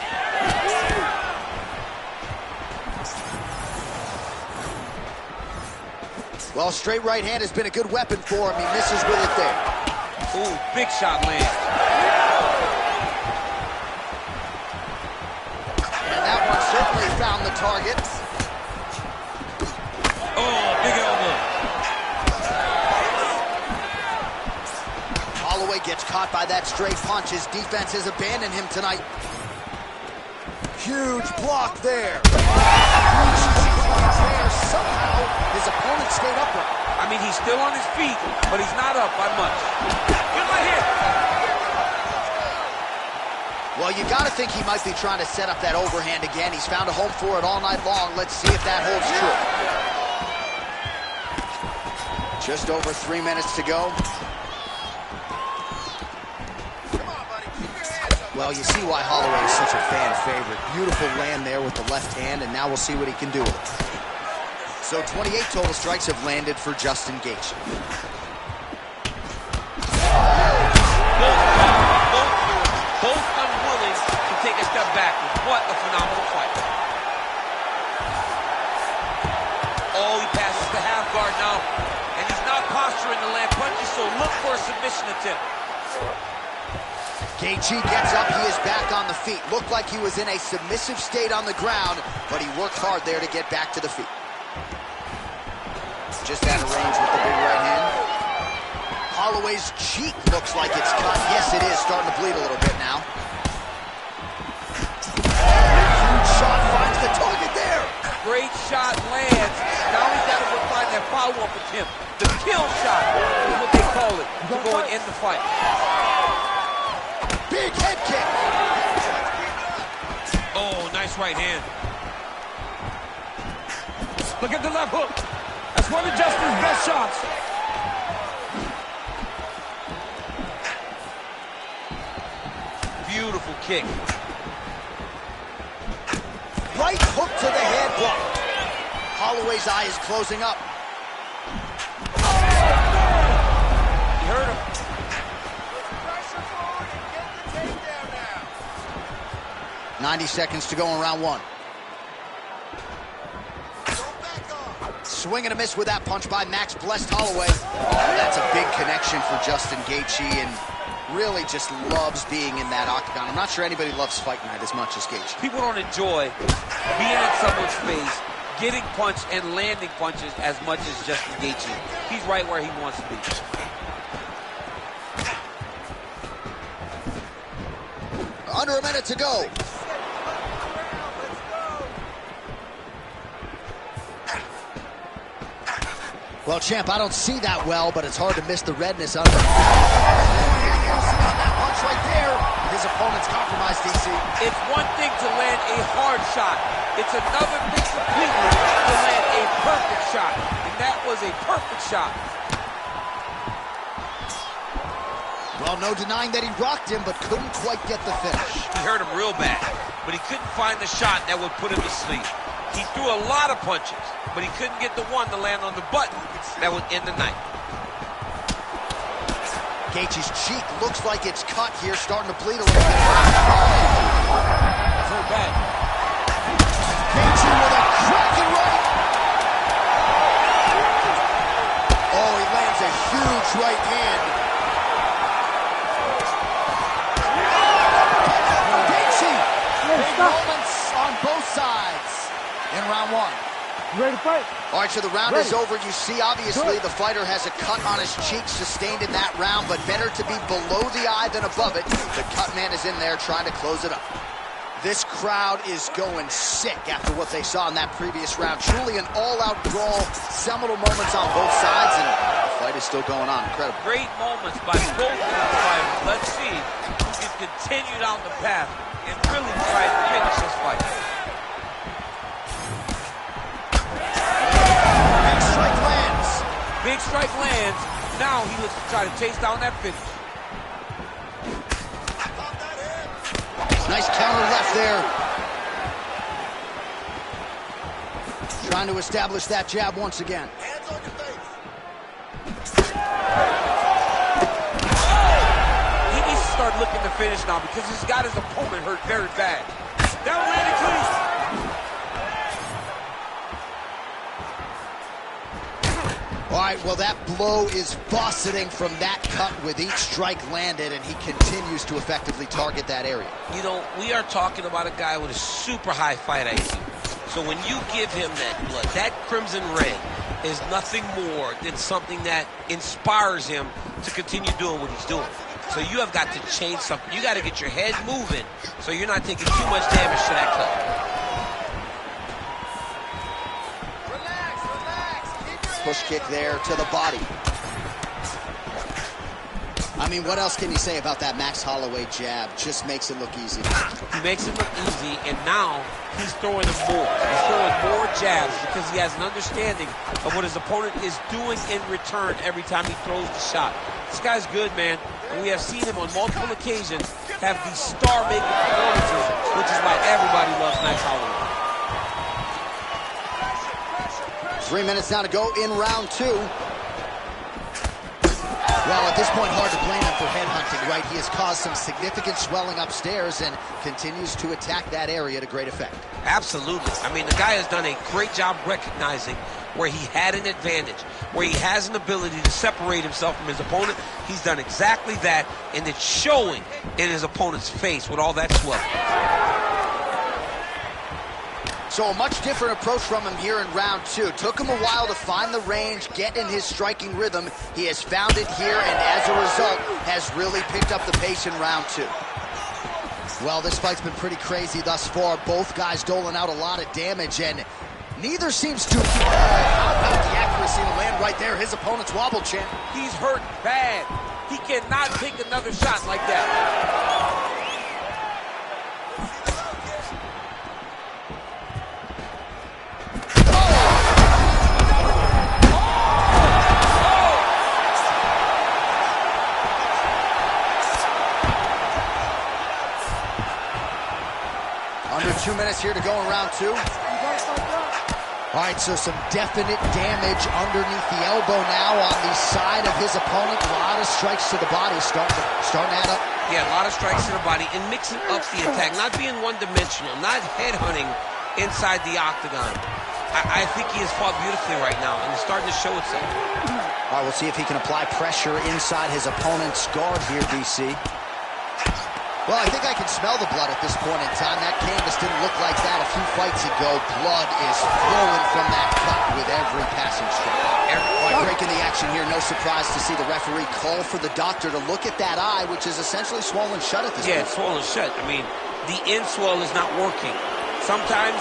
Well, straight right hand has been a good weapon for him. He misses with it there. Ooh, big shot land. And that one certainly found the target. Oh, big elbow. Holloway gets caught by that straight punch. His defense has abandoned him tonight. Huge block there. Somehow his opponent stayed upright. I mean, he's still on his feet, but he's not up by much. Good right hit. Well, you got to think he might be trying to set up that overhand again. He's found a home for it all night long. Let's see if that holds true. Just over 3 minutes to go. Well, you see why Holloway is such a fan favorite. Beautiful land there with the left hand, and now we'll see what he can do with it. So 28 total strikes have landed for Justin Gaethje. Both unwilling to take a step backwards. What a phenomenal fight. Oh, he passes the half guard now. And he's not posturing to land punches, so look for a submission attempt. Gaethje gets up, he is back on the feet. Looked like he was in a submissive state on the ground, but he worked hard there to get back to the feet. Just out of range with the big right hand. Holloway's cheek looks like it's cut. Yes, it is, starting to bleed a little bit now. Huge shot finds the target there. Great shot lands. Now he's got to go find that follow-up attempt. The kill shot is what they call it to go and end the fight. Big head kick. Oh, nice right hand. Look at the left hook. That's one of Justin's best shots. Beautiful kick. Right hook to the head block. Holloway's eye is closing up. He hurt him. 90 seconds to go in round one. Swing and a miss with that punch by Max Blessed Holloway. Oh, that's a big connection for Justin Gaethje, and really just loves being in that octagon. I'm not sure anybody loves fight night as much as Gaethje. People don't enjoy being in someone's face, getting punched and landing punches as much as Justin Gaethje. He's right where he wants to be. Under a minute to go. Well, champ, I don't see that well, but it's hard to miss the redness on the that punch right there. His opponent's compromised, DC. It's one thing to land a hard shot. It's another thing completely to land a perfect shot. And that was a perfect shot. Well, no denying that he rocked him, but couldn't quite get the finish. He hurt him real bad, but he couldn't find the shot that would put him to sleep. He threw a lot of punches, but he couldn't get the one to land on the button that would end the night. Gaethje's cheek looks like it's cut here, starting to bleed a little bit. So bad. Gaethje with a cracking right. Oh, he lands a huge right hand. Gaethje, big moments on both sides in round one. You ready to fight? All right, so the round is over. You see, obviously, the fighter has a cut on his cheek sustained in that round, but better to be below the eye than above it. The cut man is in there trying to close it up. This crowd is going sick after what they saw in that previous round. Truly an all-out brawl, seminal moments on both sides, and the fight is still going on. Incredible. Great moments by both of these fighters. Let's see who can continue down the path and really try to finish this fight. Big strike lands. Now he looks to try to chase down that finish. Nice counter left there. Trying to establish that jab once again. Hands on your face. He needs to start looking to finish now because he's got his opponent hurt very bad. Down landing, please. All right, well, that blow is buffeting from that cut with each strike landed, and he continues to effectively target that area. You know, we are talking about a guy with a super high fight IQ. So when you give him that blood, that crimson red is nothing more than something that inspires him to continue doing what he's doing. So you have got to change something. You got to get your head moving so you're not taking too much damage to that cut. Push kick there to the body. I mean, what else can you say about that Max Holloway jab? Just makes it look easy. He makes it look easy, and now he's throwing them more. He's throwing more jabs because he has an understanding of what his opponent is doing in return every time he throws the shot. This guy's good, man. And we have seen him on multiple occasions have these star-making performances, which is why everybody loves Max Holloway. 3 minutes now to go in round 2. Well, at this point, hard to blame him for headhunting, right? He has caused some significant swelling upstairs and continues to attack that area to great effect. Absolutely. I mean, the guy has done a great job recognizing where he had an advantage, where he has an ability to separate himself from his opponent. He's done exactly that, and it's showing in his opponent's face with all that swelling. So a much different approach from him here in round 2. Took him a while to find the range, get in his striking rhythm. He has found it here, and as a result, has really picked up the pace in round 2. Well, this fight's been pretty crazy thus far. Both guys doling out a lot of damage, and neither seems to... how about the accuracy to land right there? His opponent's wobble, champ. He's hurt bad. He cannot take another shot like that. Under 2 minutes here to go in round 2. All right, so some definite damage underneath the elbow now on the side of his opponent. A lot of strikes to the body, starting to add up. Yeah, a lot of strikes to the body and mixing up the attack, not being one-dimensional, not headhunting inside the octagon. I think he has fought beautifully right now, and it's starting to show itself. All right, we'll see if he can apply pressure inside his opponent's guard here, DC. Well, I think I can smell the blood at this point in time. That canvas didn't look like that a few fights ago. Blood is flowing from that cut with every passing strike. All right, breaking the action here. No surprise to see the referee call for the doctor to look at that eye, which is essentially swollen shut at this point. Yeah, it's swollen shut. I mean, the end swell is not working. Sometimes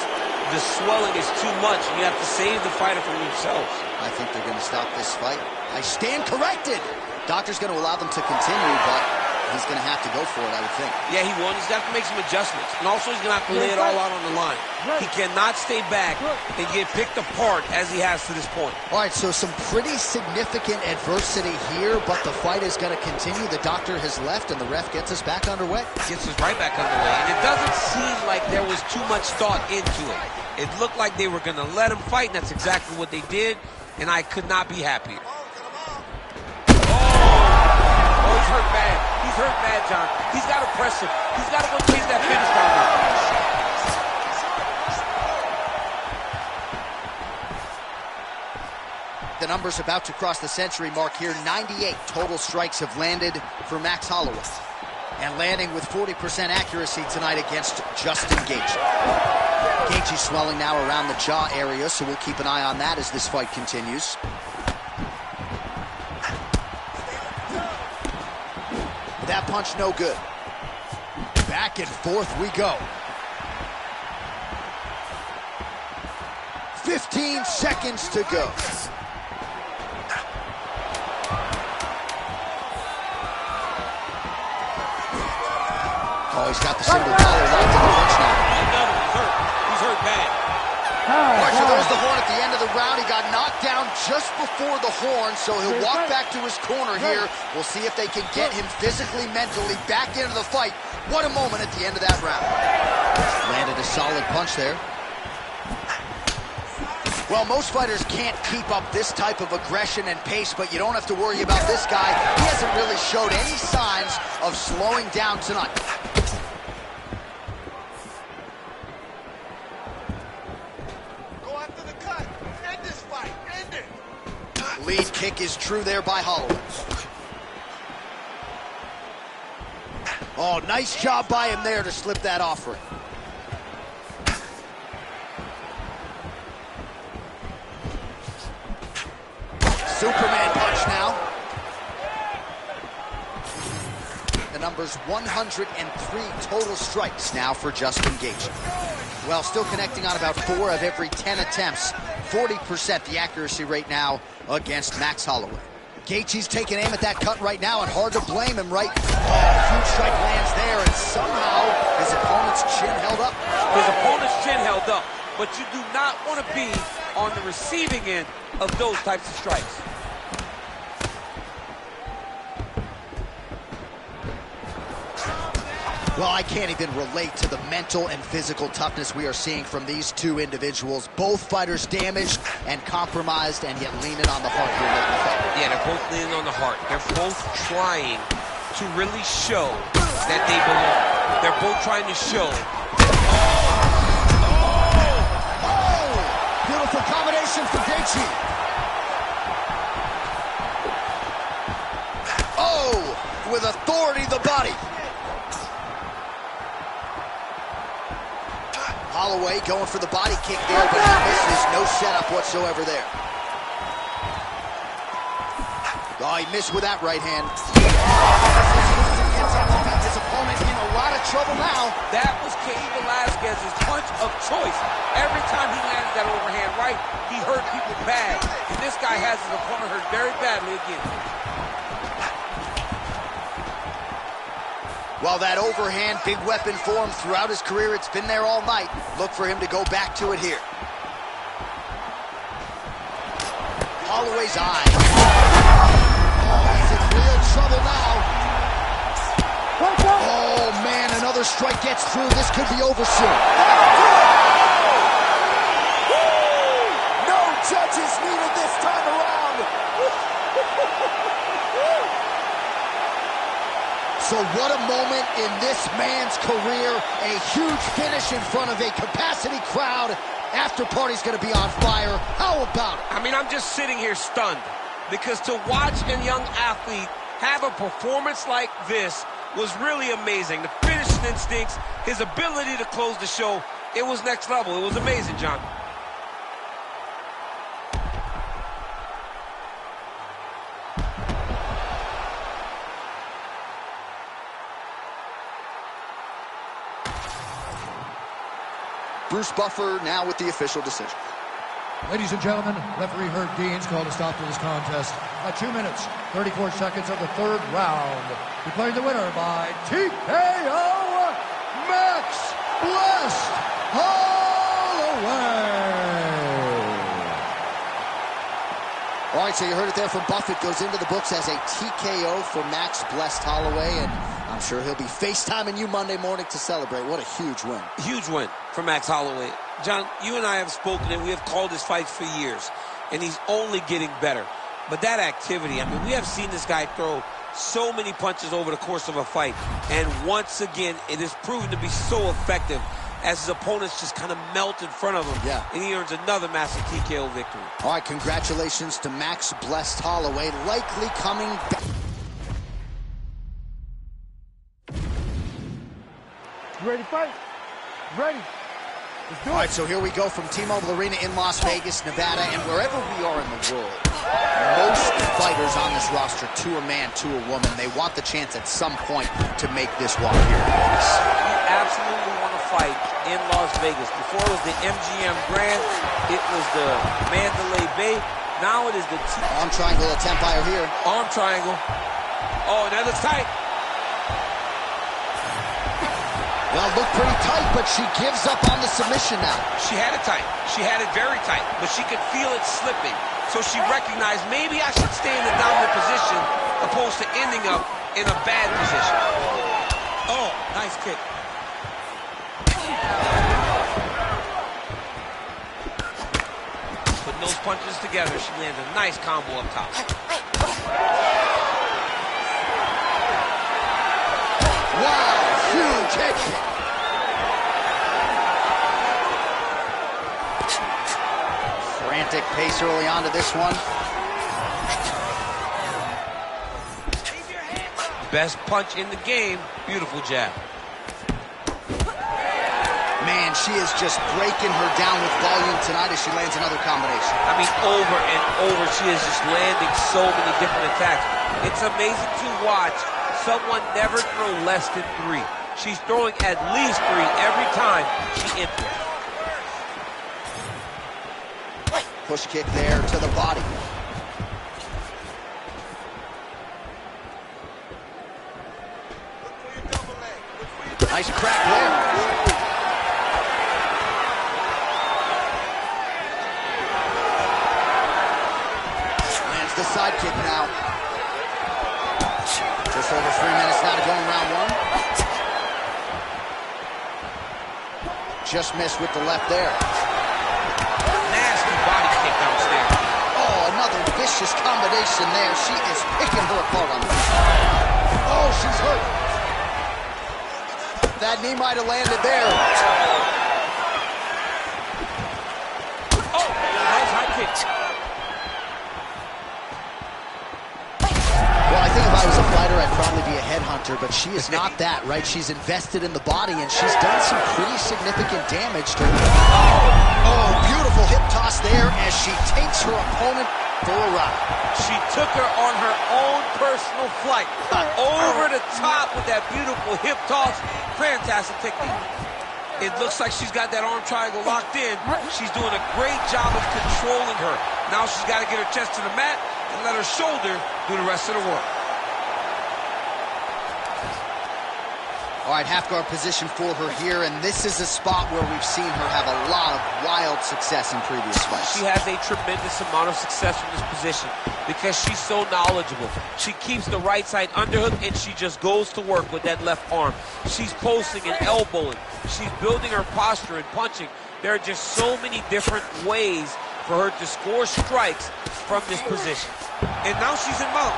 the swelling is too much, and you have to save the fighter from themselves. I think they're going to stop this fight. I stand corrected. Doctor's going to allow them to continue, but he's going to have to go for it, I would think. Yeah, he will. He's got to make some adjustments. And also, he's going to have to lay it all out on the line. He cannot stay back and get picked apart as he has to this point. All right, so some pretty significant adversity here, but the fight is going to continue. The doctor has left, and the ref gets us back underway. Gets us right back underway. And it doesn't seem like there was too much thought into it. It looked like they were going to let him fight, and that's exactly what they did, and I could not be happier. Oh, he's hurt bad. He's hurt bad, John. He's got to press him. He's got to go chase that finish down now. The number's about to cross the century mark here. 98 total strikes have landed for Max Holloway. And landing with 40% accuracy tonight against Justin Gaethje. Gaethje's swelling now around the jaw area, so we'll keep an eye on that as this fight continues. That punch no good. Back and forth we go. 15 seconds to go. Oh, he's got the single collar locked in the clinch now. Another. He's hurt bad. All right, so there's the horn at the end of the round. He got knocked down just before the horn, so he'll walk back to his corner here. We'll see if they can get him physically, mentally back into the fight. What a moment at the end of that round. Landed a solid punch there. Well, most fighters can't keep up this type of aggression and pace, but you don't have to worry about this guy. He hasn't really showed any signs of slowing down tonight. Lead kick is true there by Holloway. Oh, nice job by him there to slip that offering. Superman punch now. The number's 103 total strikes now for Justin Gaethje. Well, still connecting on about 4 of every 10 attempts. 40% the accuracy rate now against Max Holloway. Gaethje's taking aim at that cut right now, and hard to blame him, right? Oh, huge strike lands there, and somehow his opponent's chin held up. His opponent's chin held up, but you do not want to be on the receiving end of those types of strikes. Well, I can't even relate to the mental and physical toughness we are seeing from these two individuals. Both fighters damaged and compromised, and yet leaning on the heart here. Yeah, they're both leaning on the heart. They're both trying to really show that they belong. They're both trying to show. Beautiful combination for Gaethje. Oh, with authority, the body. Holloway going for the body kick there, but he misses. No setup whatsoever there. Oh, he missed with that right hand. His opponent in a lot of trouble now. That was Cain Velasquez's punch of choice. Every time he landed that overhand right, he hurt people bad. And this guy has his opponent hurt very badly again. Well, that overhand big weapon for him throughout his career. It's been there all night. Look for him to go back to it here. Holloway's eye. Oh, he's in real trouble now. Oh, man, another strike gets through. This could be over soon. No judges needed this time around. So what a moment in this man's career. A huge finish in front of a capacity crowd. After party's going to be on fire. How about it? I mean, I'm just sitting here stunned because to watch a young athlete have a performance like this was really amazing. The finishing instincts, his ability to close the show, it was next level. It was amazing, John. Bruce Buffer now with the official decision. Ladies and gentlemen, referee Herb Dean's called a stop to this contest at 2 minutes, 34 seconds of the third round. Declaring the winner by TKO, Max Blessed Holloway. All right, so you heard it there from Buffett. Goes into the books as a TKO for Max Blessed Holloway, and I'm sure he'll be FaceTiming you Monday morning to celebrate. What a huge win. Huge win for Max Holloway. John, you and I have spoken and we have called his fights for years, and he's only getting better. But that activity, I mean, we have seen this guy throw so many punches over the course of a fight, and once again, it is proven to be so effective as his opponents just kind of melt in front of him, and he earns another massive TKO victory. All right, congratulations to Max Blessed Holloway, likely coming back. You ready to fight? Ready. Let's do it. All right, so here we go from T-Mobile Arena in Las Vegas, Nevada, and wherever we are in the world, most fighters on this roster, to a man, to a woman, they want the chance at some point to make this walk here in Vegas. You absolutely want to fight in Las Vegas. Before it was the MGM Grand, it was the Mandalay Bay. Now it is the Arm triangle attempt by her here. arm triangle. Oh, that looks tight. Well, looked pretty tight, but she gives up on the submission now. She had it tight. She had it very tight, but she could feel it slipping. So she recognized maybe I should stay in the dominant position opposed to ending up in a bad position. Oh, nice kick. Putting those punches together, she lands a nice combo up top. Wow, huge head kick. Frantic pace early on to this one. Best punch in the game. Beautiful jab. Man, she is just breaking her down with volume tonight as she lands another combination. I mean, over and over, she is just landing so many different attacks. It's amazing to watch someone never throw less than 3. She's throwing at least 3 every time she enters. Push kick there to the body. Nice crack there. Lands the side kick now. Just over 3 minutes now to go in round 1. Just missed with the left there. Nasty body kick downstairs. Oh, another vicious combination there. She is picking her apart on this. Oh, she's hurt. That knee might have landed there. Oh, nice high kick. Well, I think if I was a fighter, I'd probably be a headhunter, but she is not that, right? She's invested in the body, and she's done some pretty significant damage to her. Oh, beautiful hip toss there as she takes her opponent for a ride. She took her on her own personal flight. Over the top with that beautiful hip toss. Fantastic technique. It looks like she's got that arm triangle locked in. She's doing a great job of controlling her. Now she's got to get her chest to the mat and let her shoulder do the rest of the work. All right, half guard position for her here, and this is a spot where we've seen her have a lot of wild success in previous fights. She has a tremendous amount of success from this position because she's so knowledgeable. She keeps the right side underhook, and she just goes to work with that left arm. She's posting and elbowing. She's building her posture and punching. There are just so many different ways for her to score strikes from this position. And now she's in mount.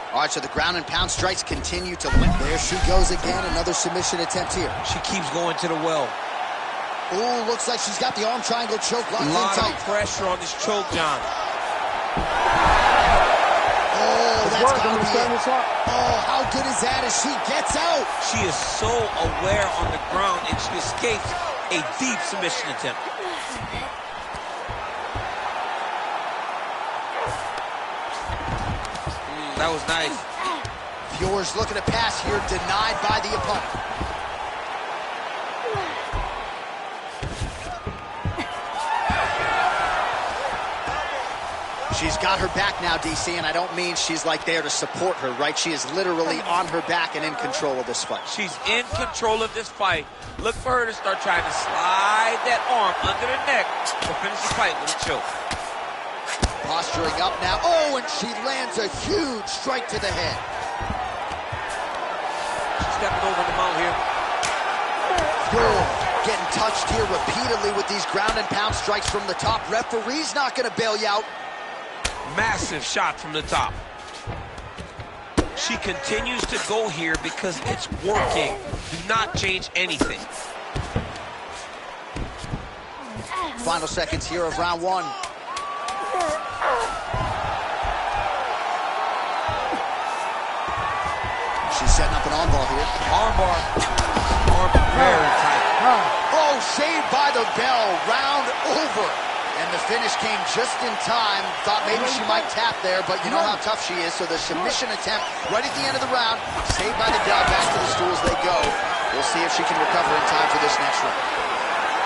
All right, so the ground and pound strikes continue to limp. There she goes again, another submission attempt here. She keeps going to the well. Ooh, looks like she's got the arm triangle choke locked in A lot tight. of pressure on this choke, John. Oh, that's working, gotta be stand it. this up. Oh, how good is that as she gets out? She is so aware on the ground, and she escapes a deep submission attempt. That was nice. Fior's looking to pass here, denied by the opponent. She's got her back now, DC, and I don't mean she's like there to support her, right? She is literally on her back and in control of this fight. She's in control of this fight. Look for her to start trying to slide that arm under the neck to finish the fight with a choke. Posturing up now. Oh, and she lands a huge strike to the head. She's stepping over the mount here. Fior getting touched here repeatedly with these ground and pound strikes from the top. Referee's not going to bail you out. Massive shot from the top. She continues to go here because it's working. Do not change anything. Final seconds here of round one. She's setting up an armbar here. Armbar. Arm very tight. Oh, saved by the bell. Round over. And the finish came just in time. Thought maybe she might tap there, but you know how tough she is. So the submission attempt right at the end of the round. Saved by the bell. Back to the stools they go. We'll see if she can recover in time for this next round.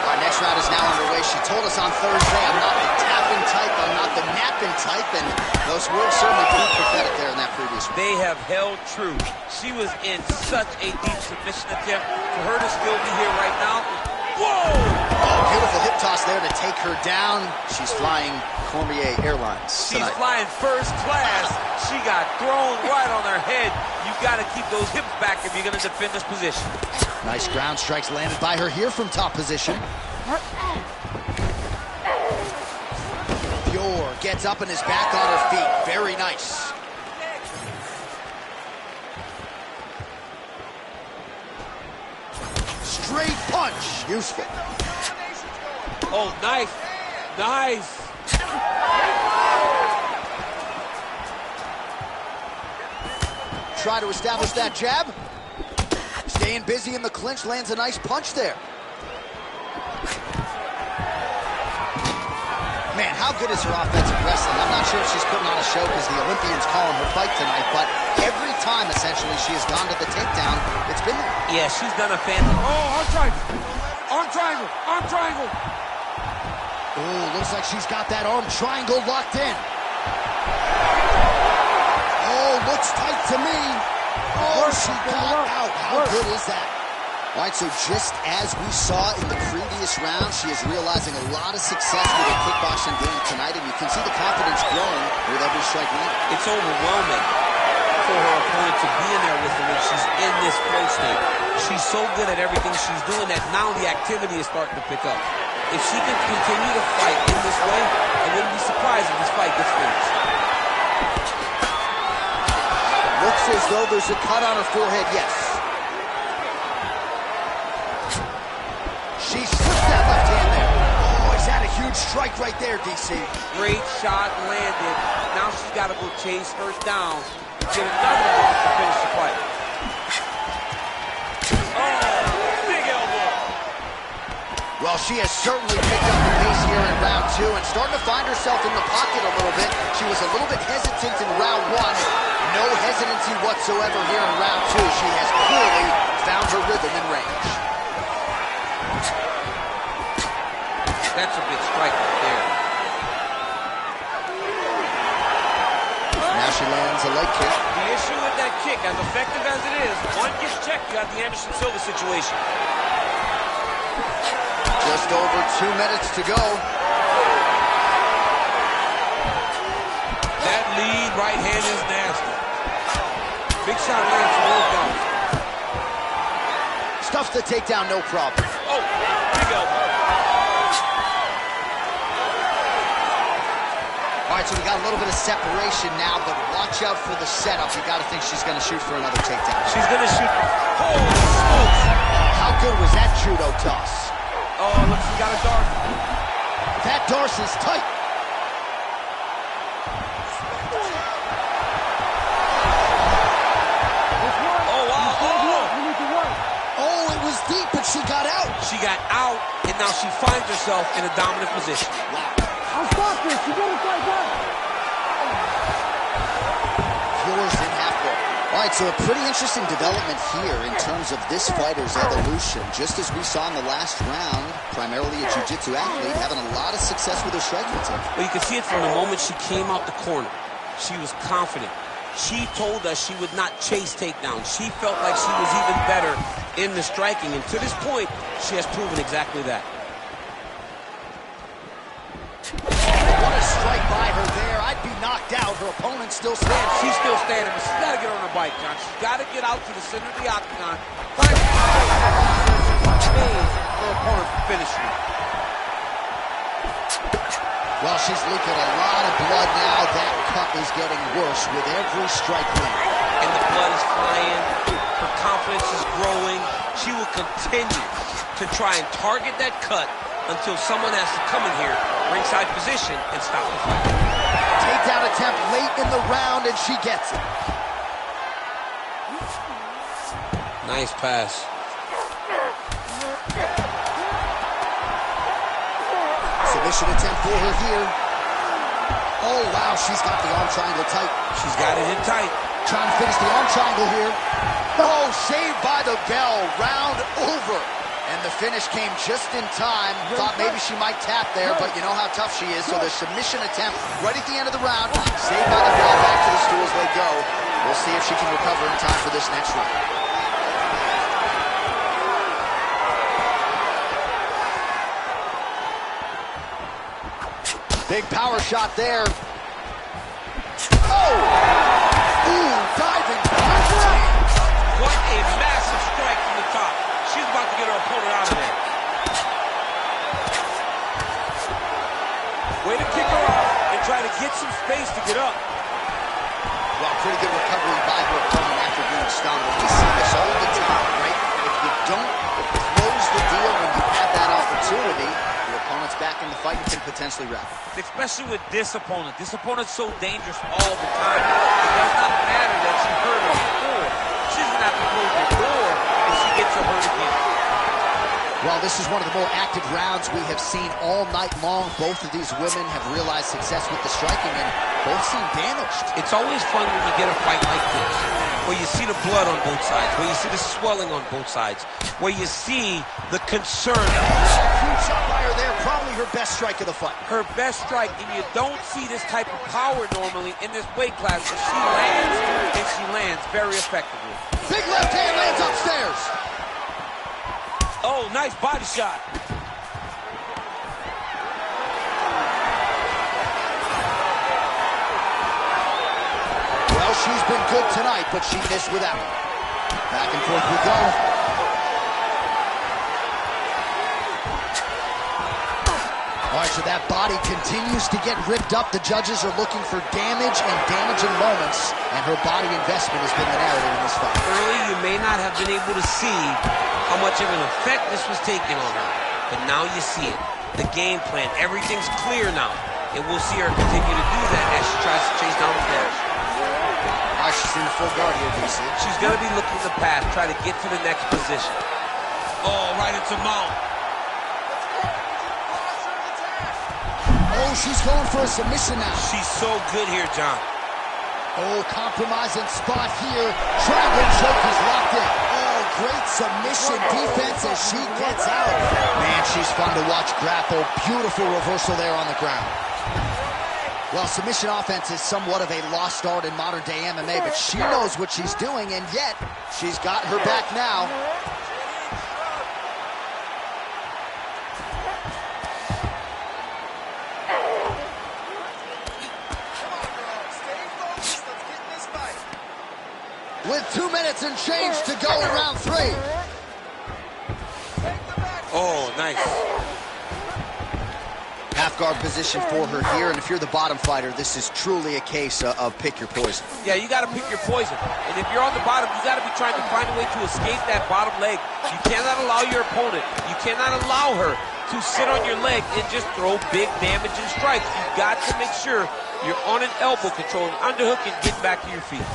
Our next round is now underway. She told us on Thursday, I'm not the tapping type, I'm not the napping type, and those words certainly proved prophetic there in that previous one. They have held true. She was in such a deep submission attempt. For her to still be here right now, whoa! Oh, beautiful hip toss there to take her down. She's flying Cormier Airlines She's tonight. flying first class. She got thrown right on her head. You got to keep those hips back if you're going to defend this position. Nice ground strikes landed by her here from top position. Fior gets up and is back on her feet. Very nice. Straight punch. Useful. Oh, nice. Nice. Try to establish that jab. Staying busy in the clinch, lands a nice punch there. Man, how good is her offensive wrestling? I'm not sure if she's putting on a show because the Olympians calling her fight tonight, but every time, essentially, she has gone to the takedown, it's been there. Yeah, she's done a fantastic. Oh, arm triangle. Arm triangle. Arm triangle. Oh, looks like she's got that arm triangle locked in. Oh, looks tight to me. Oh, she got out. How good is that? All right, so just as we saw in the previous round, she is realizing a lot of success with her kickboxing game tonight, and you can see the confidence growing with every strike landed. It's overwhelming for her opponent to be in there with her when she's in this flow state. She's so good at everything she's doing that now the activity is starting to pick up. If she can continue to fight in this way, I wouldn't be surprised if this fight gets finished. Looks as though there's a cut on her forehead, yes. She slipped that left hand there. Oh, is that a huge strike right there, DC? Great shot landed. Now she's got to go chase her down and get another one to finish the fight. Oh, big elbow. Well, she has certainly picked up the pace here in round 2 and starting to find herself in the pocket a little bit. She was a little bit hesitant in round 1. No hesitancy whatsoever here in round 2. She has clearly found her rhythm and range. That's a big strike right there. Now she lands a leg kick. The issue with that kick, as effective as it is, one gets checked, you got the Anderson Silva situation. Just over 2 minutes to go. That lead right hand is nasty. Big shot lands from both guys. Stuffs the takedown, no problem. Oh, big elbow. All right, so we got a little bit of separation now, but watch out for the setup. You got to think she's going to shoot for another takedown. She's going to shoot. Holy smokes. How good was that judo toss? Oh, look, she got a dart. That Darce is tight. Oh, wow. Oh, it was deep, but she got out. She got out, and now she finds herself in a dominant position. Wow. I'll stop this. You gotta fight back. Yours in half guard. All right, so a pretty interesting development here in terms of this fighter's evolution. Just as we saw in the last round, primarily a jiu-jitsu athlete, having a lot of success with her striking attack. Well, you can see it from the moment she came out the corner. She was confident. She told us she would not chase takedowns. She felt like she was even better in the striking, and to this point, she has proven exactly that. What a strike by her there. I'd be knocked out. Her opponent still standing. She's still standing, but she's got to get on her bike, John. She's got to get out to the center of the octagon. Find her opponent for finishing. Well, she's leaking a lot of blood now. That cut is getting worse with every strike win. And the blood is flying. Her confidence is growing. She will continue to try and target that cut until someone has to come in here, ringside position, and stop the fight. Takedown attempt late in the round, and she gets it. Nice pass. Submission attempt for her here. Oh, wow, she's got the arm triangle tight. She's got it in tight. Trying to finish the arm triangle here. Oh, saved by the bell. Round over. And the finish came just in time. Thought maybe she might tap there, but you know how tough she is. So the submission attempt right at the end of the round. Saved by the bell. Back to the stools they go. We'll see if she can recover in time for this next round. Big power shot there. Oh! Ooh, diving. What a massive strike from the top. She's about to get her opponent out of there. Way to kick her off and try to get some space to get up. Well, pretty good recovery by her opponent after being stunned. We see this all the time, right? If you don't close the deal when you have that opportunity, your opponent's back in the fight and can potentially wrap. Especially with this opponent. This opponent's so dangerous all the time. It does not matter that she hurt her before. She's going to have to close the door if she gets her hurt again. Well, this is one of the more active rounds we have seen all night long. Both of these women have realized success with the striking, and both seem damaged. It's always fun when you get a fight like this, where you see the blood on both sides, where you see the swelling on both sides, where you see the concern. Huge shot by her there, probably her best strike of the fight. Her best strike, and you don't see this type of power normally in this weight class, but she lands, and she lands very effectively. Big left hand lands upstairs. Oh, nice body shot. Well, she's been good tonight, but she missed with that one. Back and forth we go. All right, so that body continues to get ripped up. The judges are looking for damage and damaging moments, and her body investment has been the narrative in this fight. Early, you may not have been able to see how much of an effect this was taking on her, but now you see it. The game plan, everything's clear now, and we'll see her continue to do that as she tries to chase down the finish. All right, she's in the full guard here, DC. She's going to be looking to pass, try to get to the next position. Oh, right into mount. Oh, she's going for a submission now. She's so good here, John. Oh, compromising spot here. Triangle choke is locked in. Oh, great submission defense as she gets out. Man, she's fun to watch grapple. Beautiful reversal there on the ground. Well, submission offense is somewhat of a lost art in modern-day MMA, but she knows what she's doing, and yet she's got her back now. With 2 minutes and change to go in round 3. Oh, nice. Half guard position for her here, and if you're the bottom fighter, this is truly a case of pick your poison. Yeah, you got to pick your poison. And if you're on the bottom, you got to be trying to find a way to escape that bottom leg. You cannot allow your opponent, you cannot allow her to sit on your leg and just throw big damaging strikes. You've got to make sure you're on an elbow control, an underhook, and get back to your feet.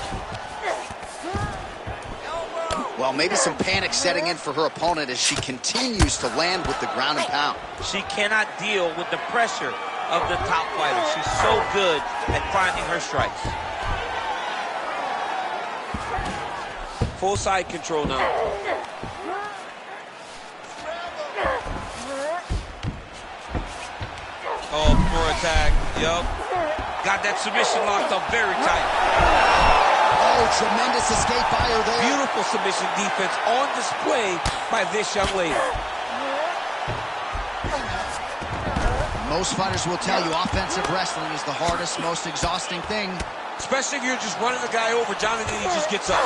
Well, maybe some panic setting in for her opponent as she continues to land with the ground and pound. She cannot deal with the pressure of the top fighter. She's so good at finding her strikes. Full side control now. Oh, for attack. Yup. Got that submission locked up very tight. Oh, tremendous escape by her there. Beautiful submission defense on display by this young lady. Most fighters will tell you offensive wrestling is the hardest, most exhausting thing. Especially if you're just running the guy over, John, and then he just gets up.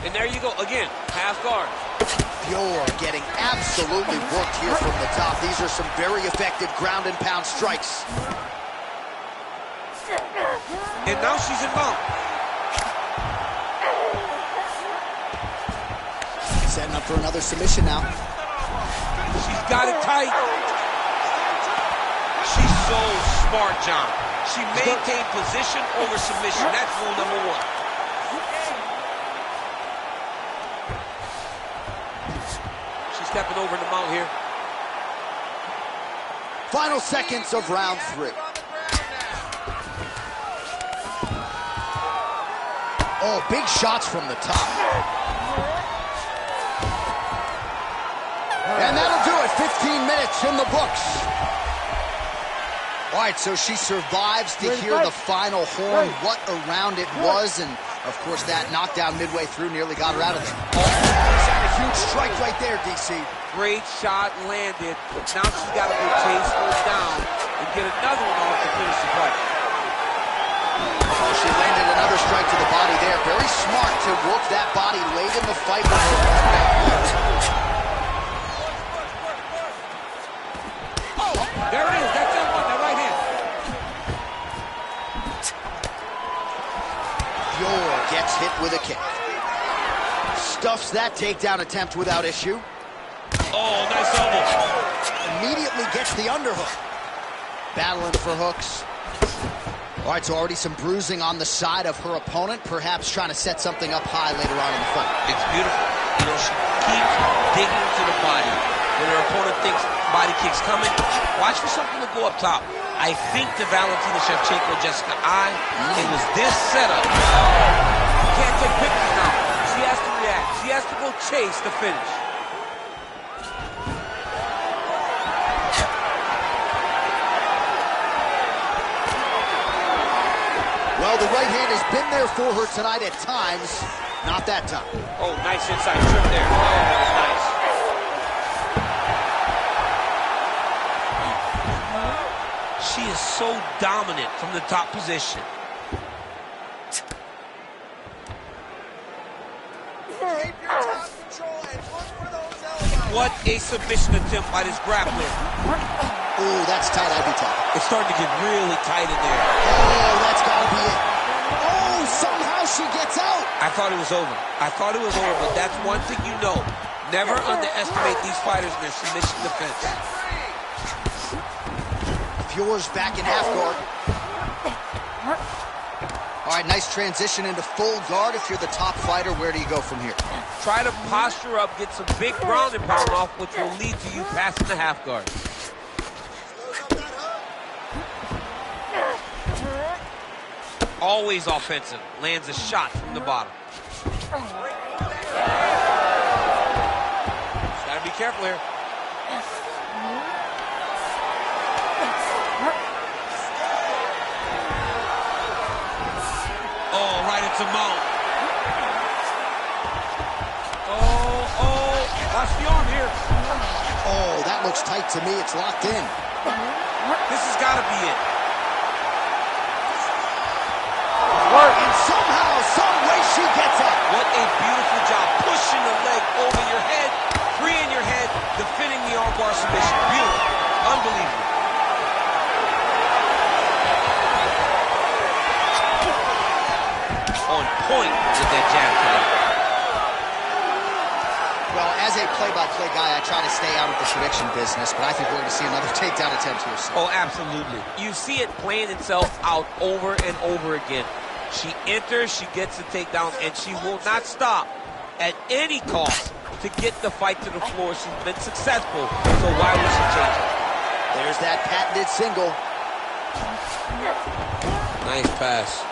And there you go, again, half guard. You're getting absolutely worked here from the top. These are some very effective ground and pound strikes. And now she's in mount. Setting up for another submission now. She's got it tight. She's so smart, John. She maintained position over submission. That's rule number 1. Stepping over the mount here. Final seconds of round 3. Oh, big shots from the top. And that'll do it. 15 minutes in the books. All right, so she survives to hear the final horn. What a round it was. And, of course, that knockdown midway through nearly got her out of there. A huge strike right there, DC. Great shot landed. Now she's got to go chase those down and get another one off to finish the fight. Oh, she landed another strike to the body there. Very smart to work that body late in the fight with her back. Oh, there it is. That's that one, that right hand. Fior gets hit with a kick. Stuffs that takedown attempt without issue. Oh, nice elbow. Immediately gets the underhook. Battling for hooks. All right, so already some bruising on the side of her opponent, perhaps trying to set something up high later on in the fight. It's beautiful. You know, she keeps digging to the body. When her opponent thinks body kick's coming, watch for something to go up top. I think the Valentina Shevchenko-Jessica eye, it was this setup. Can't take pictures now. She has to react. She has to go chase the finish. Well, the right hand has been there for her tonight at times. Not that time. Oh, nice inside trip there. Oh, that was nice. She is so dominant from the top position. What a submission attempt by this grappler. Ooh, that's tight, I'd be tight. It's starting to get really tight in there. Oh, that's gotta be it. Oh, somehow she gets out. I thought it was over. I thought it was over, but that's one thing you know. Never underestimate these fighters in their submission defense. Fiore's back in half guard. All right, nice transition into full guard. If you're the top fighter, where do you go from here? Try to posture up, get some big ground and pound off, which will lead to you passing the half guard. Always offensive. Lands a shot from the bottom. Just gotta be careful here. Oh, right into mount. Oh, watch the arm here. Oh, that looks tight to me. It's locked in. This has got to be it. And somehow, some way, she gets up. What a beautiful job. Pushing the leg over your head, freeing your head, defending the armbar submission. Beautiful. Unbelievable. On point with that jab today. Well, as a play-by-play guy, I try to stay out of the prediction business, but I think we're going to see another takedown attempt here soon. Oh, absolutely. You see it playing itself out over and over again. She enters, she gets the takedown, and she will not stop at any cost to get the fight to the floor. She's been successful, so why would she change it? There's that patented single. Nice pass.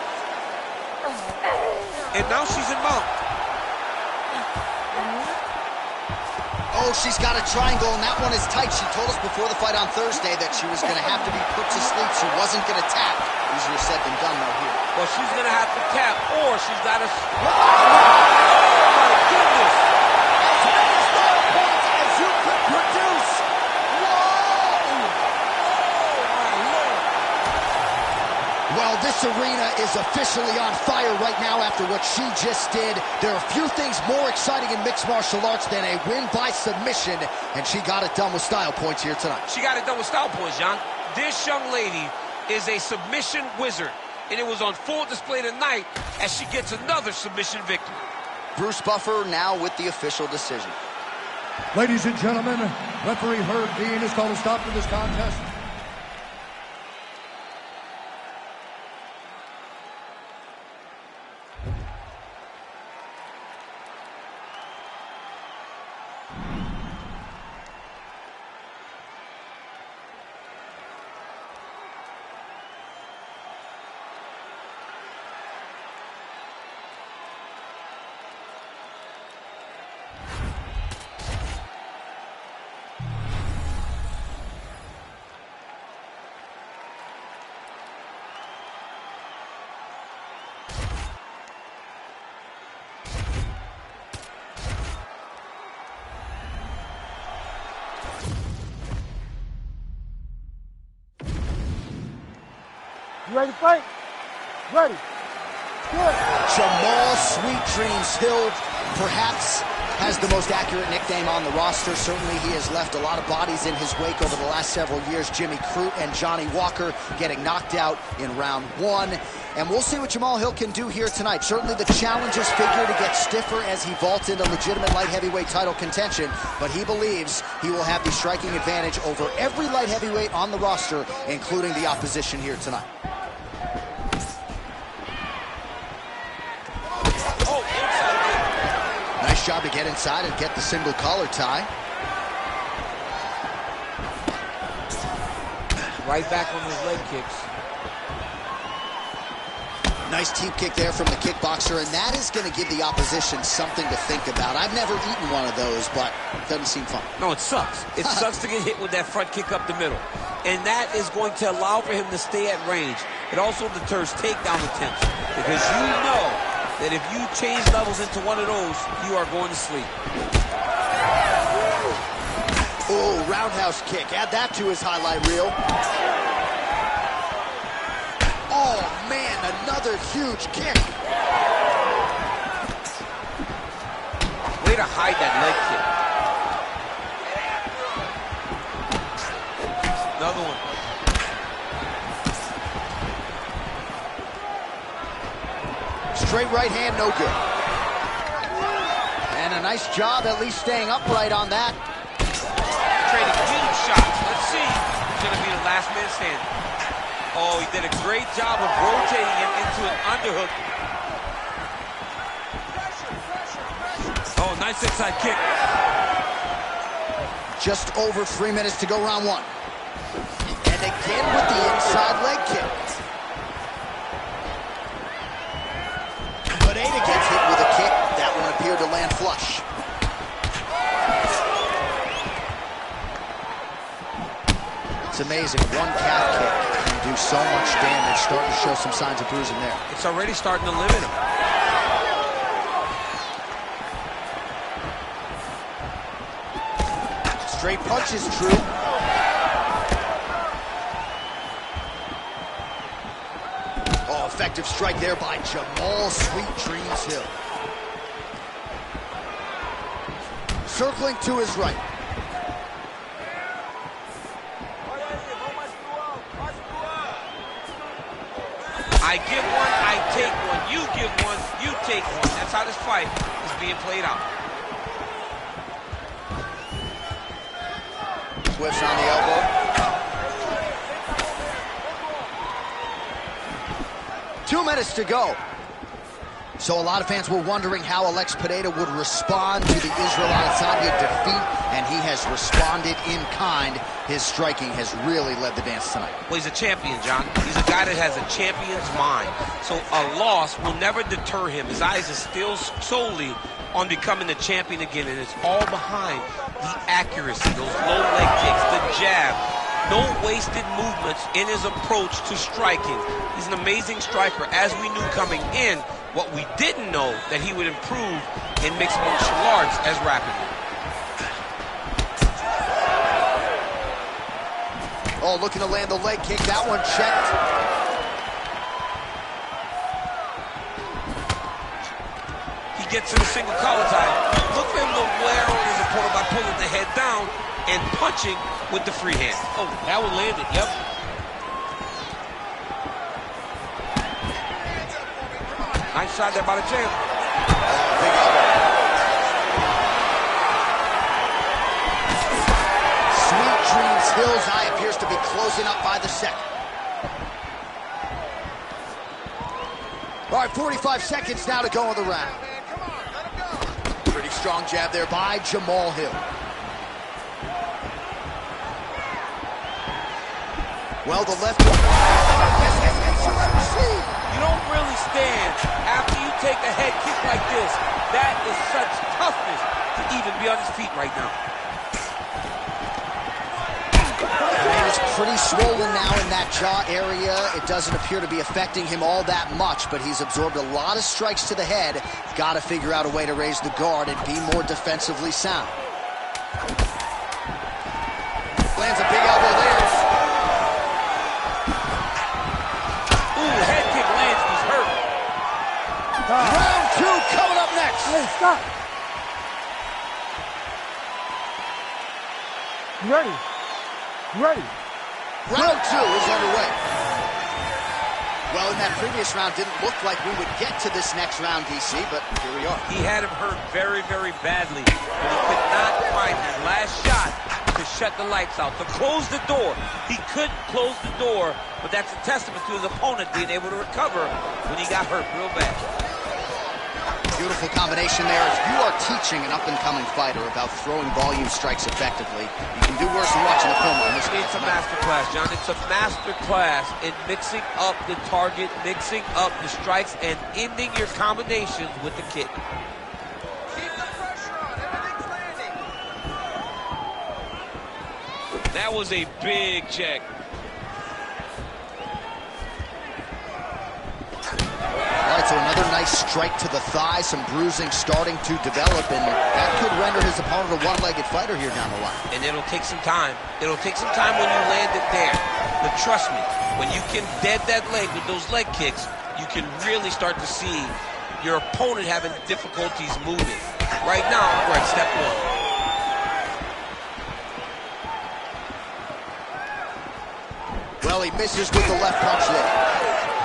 And now she's in mount. Oh, she's got a triangle, and that one is tight. She told us before the fight on Thursday that she was going to have to be put to sleep. She wasn't going to tap. Easier said than done, though, here. Well, she's going to have to tap, or she's got to... Oh, my goodness! As many style points as you could produce. Whoa! Oh, my Lord. Well, this arena is officially on fire right now after what she just did. There are few things more exciting in mixed martial arts than a win by submission, and she got it done with style points here tonight. She got it done with style points, John. This young lady is a submission wizard, and it was on full display tonight as she gets another submission victory. Bruce Buffer now with the official decision. Ladies and gentlemen, referee Herb Dean has called a stop to this contest. You ready to fight? Ready. Good. Jamal Sweet Dreams Hill perhaps has the most accurate nickname on the roster. Certainly he has left a lot of bodies in his wake over the last several years. Jimmy Crute and Johnny Walker getting knocked out in round one. And we'll see what Jamal Hill can do here tonight. Certainly the challenges figure to get stiffer as he vaults into legitimate light heavyweight title contention, but he believes he will have the striking advantage over every light heavyweight on the roster, including the opposition here tonight. Nice job to get inside and get the single collar tie. Right back on his leg kicks. Nice teep kick there from the kickboxer, and that is going to give the opposition something to think about. I've never eaten one of those, but it doesn't seem fun. No, it sucks. It sucks to get hit with that front kick up the middle. And that is going to allow for him to stay at range. It also deters takedown attempts, because you know that if you change levels into one of those, you are going to sleep. Oh, roundhouse kick. Add that to his highlight reel. another huge kick. Way to hide that leg kick. Another one. Straight right hand, no good. And a nice job at least staying upright on that. Trading huge shots. Let's see who's going to be the last man standing. Oh, he did a great job of rotating him into an underhook. Oh, nice inside kick. Just over 3 minutes to go, round one. And again with the inside leg kick. But Ada gets hit with a kick. That one appeared to land flush. It's amazing. One calf kick can do so much damage. Starting to show some signs of bruising there. It's already starting to limit him. Straight punch is true. Oh, effective strike there by Jamal Sweet Dreams Hill. Circling to his right. I give one, I take one. You give one, you take one. That's how this fight is being played out. Whips on the elbow. 2 minutes to go. So a lot of fans were wondering how Alex Pereira would respond to the Israel Adesanya defeat, and he has responded in kind. His striking has really led the dance tonight. Well, he's a champion, John. He's a guy that has a champion's mind. So a loss will never deter him. His eyes are still solely on becoming the champion again, and it's all behind the accuracy, those low leg kicks, the jab. No wasted movements in his approach to striking. He's an amazing striker, as we knew coming in. What we didn't know, that he would improve in mixed martial arts as rapidly. Oh, looking to land the leg kick. That one checked. He gets to the single collar tie. Look for him to wear on his opponent by pulling the head down and punching with the free hand. Oh, that one landed, yep. Nice shot there by the champ. Sweet Dreams Hill's eye appears to be closing up by the second. All right, 45 seconds now to go in the round. Pretty strong jab there by Jamal Hill. Well, the left. You don't really stand after you take a head kick like this. That is such toughness to even be on his feet right now. He's pretty swollen now in that jaw area. It doesn't appear to be affecting him all that much, but he's absorbed a lot of strikes to the head. Got to figure out a way to raise the guard and be more defensively sound. Lands a big elbow there. Round two coming up next. Hey, stop. You ready? You ready? Round two is underway. Well, in that previous round, didn't look like we would get to this next round, DC, but here we are. He had him hurt very, very badly, but he could not find that last shot to shut the lights out, to close the door. He couldn't close the door, but that's a testament to his opponent being able to recover when he got hurt real bad. Beautiful combination there. If you are teaching an up-and-coming fighter about throwing volume strikes effectively, you can do worse than watching a film on this. It's a master class, John. It's a master class in mixing up the target, mixing up the strikes, and ending your combinations with the kick. Keep the pressure on. Everything's landing. That was a big check. All right, so another nice strike to the thigh, some bruising starting to develop, and that could render his opponent a one-legged fighter here down the line. And it'll take some time. It'll take some time when you land it there. But trust me, when you can dead that leg with those leg kicks, you can really start to see your opponent having difficulties moving. Right now, we're at step one. Well, he misses with the left punch there.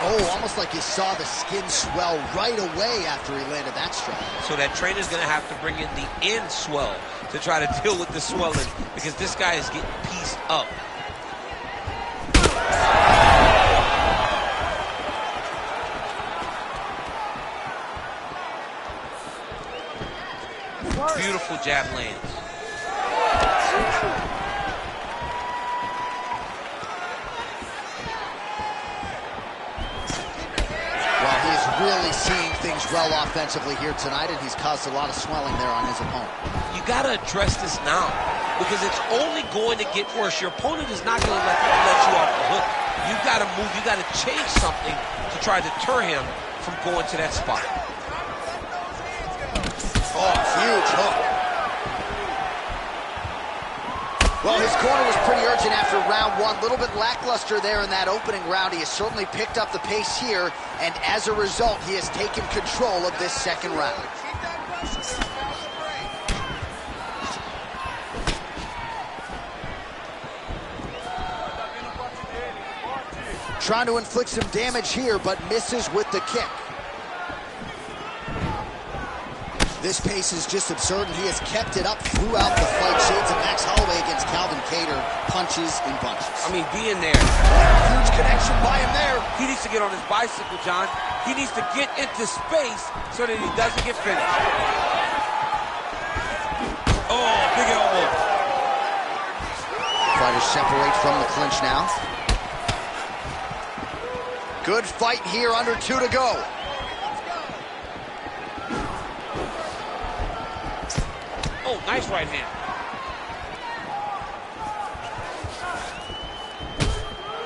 Oh, almost like you saw the skin swell right away after he landed that strike. So that trainer's going to have to bring in the end swell to try to deal with the swelling, because this guy is getting pieced up. Beautiful jab lands. Well, he is really seeing things well offensively here tonight, and he's caused a lot of swelling there on his opponent. You got to address this now, because it's only going to get worse. Your opponent is not going to let you off the hook. You've got to move. You've got to change something to try to deter him from going to that spot. Oh, huge hook. Well, his corner was pretty urgent after round one. A little bit lackluster there in that opening round. He has certainly picked up the pace here, and as a result, he has taken control of this second round. Trying to inflict some damage here, but misses with the kick. This pace is just absurd, and he has kept it up throughout the fight. Shades of Max Holloway against Calvin Kattar, punches and bunches. I mean, being there. Huge connection by him there. He needs to get on his bicycle, John. He needs to get into space so that he doesn't get finished. Oh, big elbow. Fighters separate from the clinch now. Good fight here, under 2 to go. Oh, nice right hand.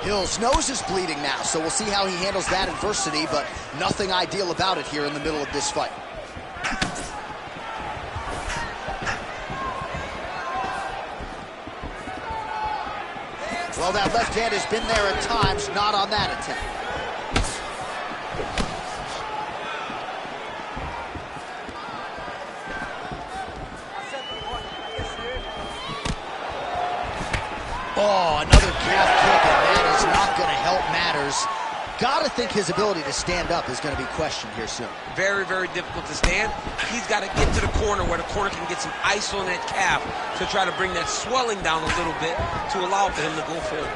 Hill's nose is bleeding now, so we'll see how he handles that adversity, but nothing ideal about it here in the middle of this fight. Well, that left hand has been there at times, not on that attempt. Oh, another calf kick, and that is not going to help matters. Gotta think his ability to stand up is going to be questioned here soon. Very, very difficult to stand. He's got to get to the corner where the corner can get some ice on that calf to try to bring that swelling down a little bit to allow for him to go forward.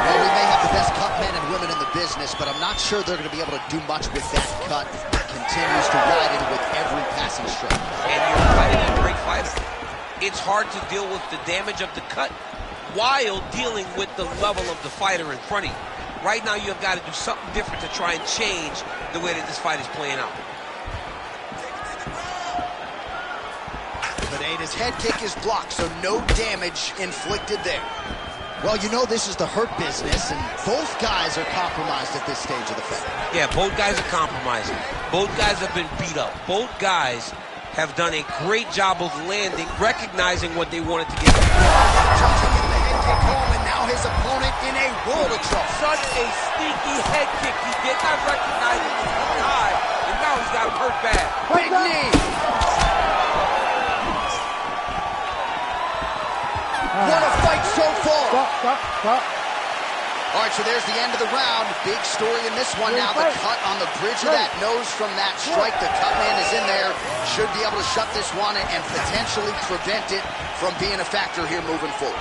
Well, we may have the best cut men and women in the business, but I'm not sure they're going to be able to do much with that cut. It continues to widen with every passing stroke. And you're fighting a great fighter. It's hard to deal with the damage of the cut while dealing with the level of the fighter in front of you. Right now, you've got to do something different to try and change the way that this fight is playing out. Pineda's head kick is blocked, so no damage inflicted there. Well, you know this is the hurt business, and both guys are compromised at this stage of the fight. Yeah, both guys are compromising. Both guys have been beat up. Both guys have done a great job of landing, recognizing what they wanted to get. Charging in the head kick home, and now his opponent in a world of trouble. Such a sneaky head kick. He did not recognize it was coming high, and now he's got him hurt bad. Big knee. What a fight so far. Stop. All right, so there's the end of the round. Big story in this one now. The cut on the bridge of that nose from that strike. The cut man is in there. Should be able to shut this one and potentially prevent it from being a factor here moving forward.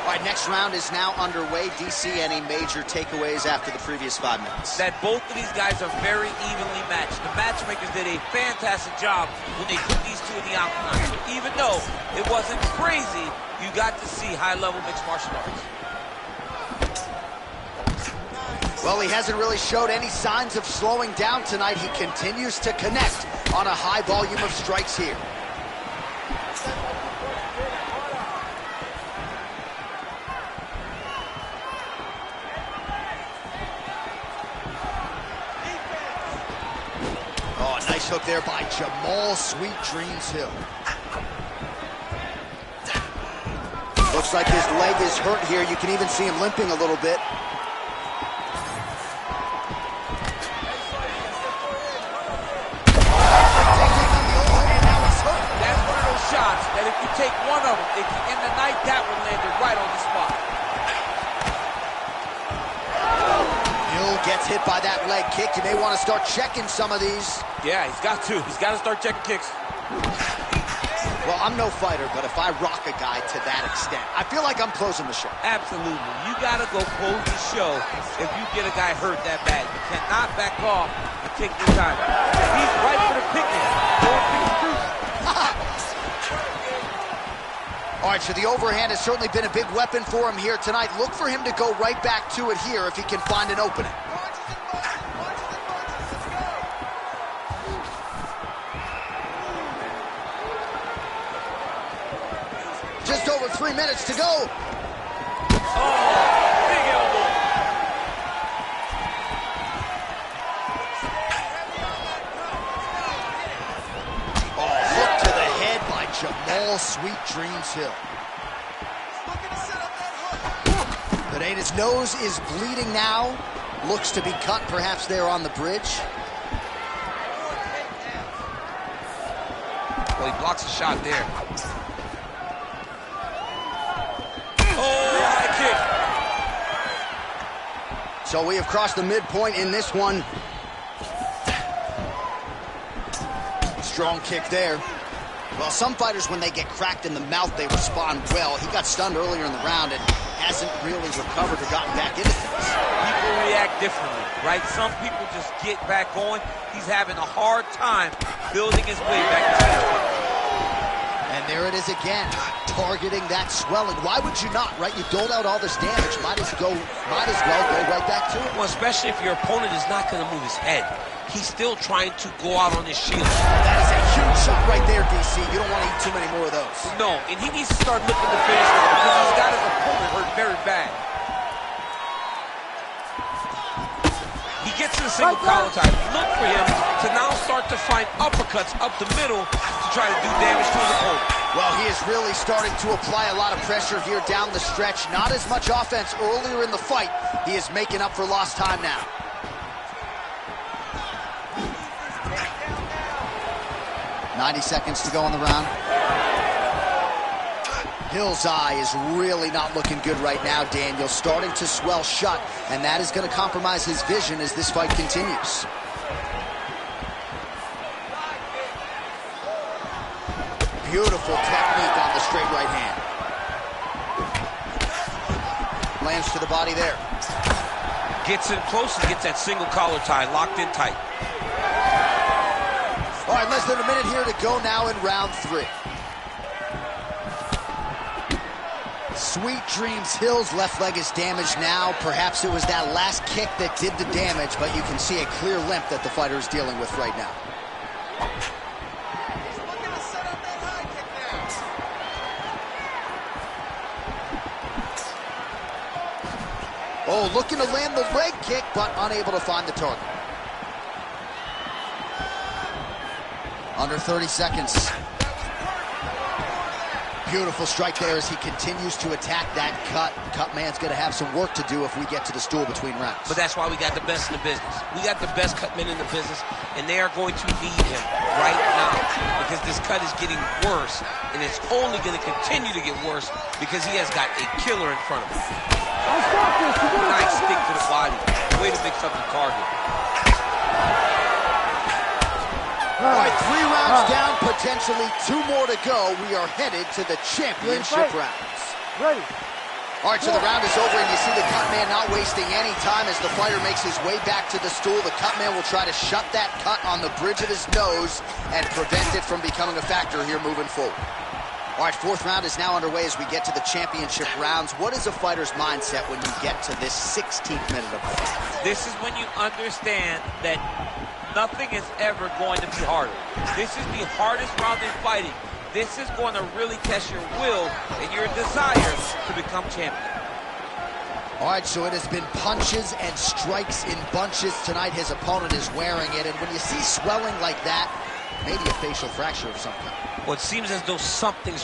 All right, next round is now underway. DC, any major takeaways after the previous 5 minutes? That both of these guys are very evenly matched. The matchmakers did a fantastic job when they put these two in the octagon. So even though it wasn't crazy, you got to see high-level mixed martial arts. Well, he hasn't really showed any signs of slowing down tonight. He continues to connect on a high volume of strikes here. Oh, nice hook there by Jamal Sweet Dreams Hill. Looks like his leg is hurt here. You can even see him limping a little bit. That's one of those shots that if you take one of them, if you end the night, that one landed right on the spot. Hill gets hit by that leg kick. You may want to start checking some of these. Yeah, he's got to. He's got to start checking kicks. Well, I'm no fighter, but if I rock a guy to that extent, I feel like I'm closing the show. Absolutely. You got to go close the show if you get a guy hurt that bad. You cannot back off and take your time. He's right for the picking. All right, so the overhand has certainly been a big weapon for him here tonight. Look for him to go right back to it here if he can find an opening. Just over 3 minutes to go. Oh, big elbow. Oh, hook to the head by Jamal Sweet Dreams Hill. Pineda's nose is bleeding now. Looks to be cut, perhaps there on the bridge. Well, he blocks a shot there. Oh, high kick. So we have crossed the midpoint in this one. Strong kick there. Well, some fighters, when they get cracked in the mouth, they respond well. He got stunned earlier in the round and hasn't really recovered or gotten back into things. People react differently, right? Some people just get back going. He's having a hard time building his way back to the fight. And there it is again, targeting that swelling. Why would you not, right? You doled out all this damage. Might as well go right back to it. Well, especially if your opponent is not going to move his head. He's still trying to go out on his shield. That is a huge shot right there, DC. You don't want to eat too many more of those. No, and he needs to start looking to finish now because he's got his opponent hurt very bad. He gets to the single collar tie. Look for him to now start to find uppercuts up the middle to try to do damage to his opponent. Well, he is really starting to apply a lot of pressure here down the stretch. Not as much offense earlier in the fight. He is making up for lost time now. .90 seconds to go in the round. Hill's eye is really not looking good right now, Daniel. Starting to swell shut, and that is going to compromise his vision as this fight continues. Beautiful technique on the straight right hand. Lands to the body there. Gets in close and gets that single collar tie locked in tight. All right, less than a minute here to go now in round 3. Sweet Dreams Hill's left leg is damaged now. Perhaps it was that last kick that did the damage, but you can see a clear limp that the fighter is dealing with right now. Oh, looking to land the leg kick, but unable to find the target. Under 30 seconds. Beautiful strike there as he continues to attack that cut. Cut man's going to have some work to do if we get to the stool between rounds. But that's why we got the best in the business. We got the best cut men in the business, and they are going to need him right now because this cut is getting worse, and it's only going to continue to get worse because he has got a killer in front of him. Nice stick to the body. Way to mix up the target. All right, 3 rounds down, potentially 2 more to go. We are headed to the championship rounds. Ready. All right, so the round is over, and you see the cut man not wasting any time as the fighter makes his way back to the stool. The cut man will try to shut that cut on the bridge of his nose and prevent it from becoming a factor here moving forward. All right, 4th round is now underway as we get to the championship rounds. What is a fighter's mindset when you get to this 16th minute of the fight? This is when you understand that nothing is ever going to be harder. This is the hardest round in fighting. This is going to really test your will and your desire to become champion. All right, so it has been punches and strikes in bunches tonight. His opponent is wearing it, and when you see swelling like that, maybe a facial fracture of some kind. Well, it seems as though something's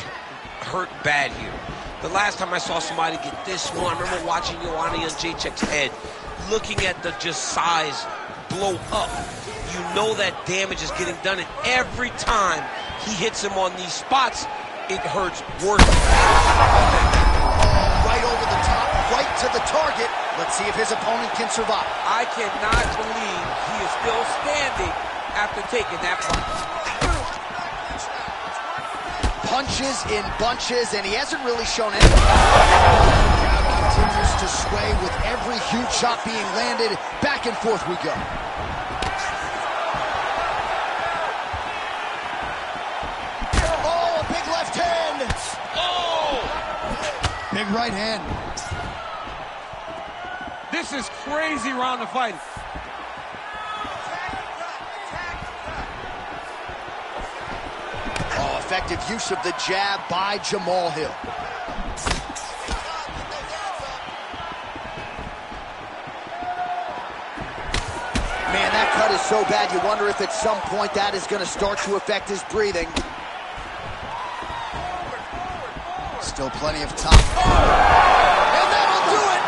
hurt bad here. The last time I saw somebody get this one, I remember watching Joanna Jędrzejczyk's head, looking at the just size blow up. You know that damage is getting done, and every time he hits him on these spots, it hurts worse. Right over the top, right to the target. Let's see if his opponent can survive. I cannot believe he is still standing after taking that punch. Punches in bunches, and he hasn't really shown any. Jab continues to sway with every huge shot being landed. Back and forth we go. Oh, a big left hand. Oh! Big right hand. This is crazy round of fighting. Oh, effective use of the jab by Jamal Hill. Man, that cut is so bad, you wonder if at some point that is going to start to affect his breathing. Still plenty of time. And that'll do it!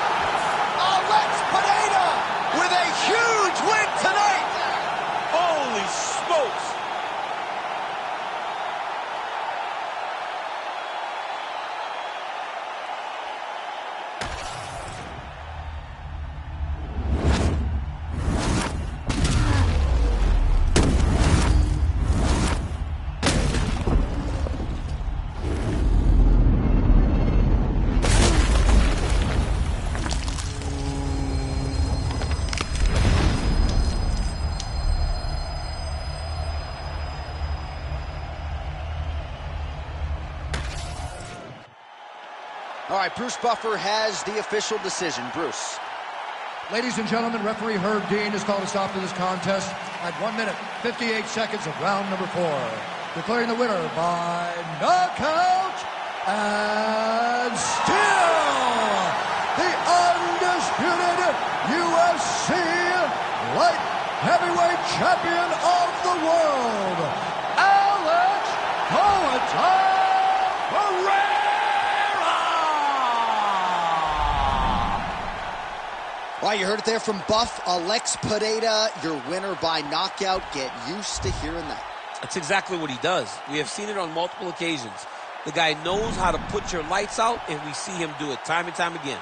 Alex Pineda with a huge win tonight! Holy smokes! All right, Bruce Buffer has the official decision. Bruce. Ladies and gentlemen, referee Herb Dean has called a stop to this contest at 1 minute, 58 seconds of round number 4. Declaring the winner by knockout and still the undisputed UFC light heavyweight champion of the world, Alex Pineda. All right, you heard it there from Buff. Alex Pineda, your winner by knockout. Get used to hearing that. That's exactly what he does. We have seen it on multiple occasions. The guy knows how to put your lights out, and we see him do it time and time again.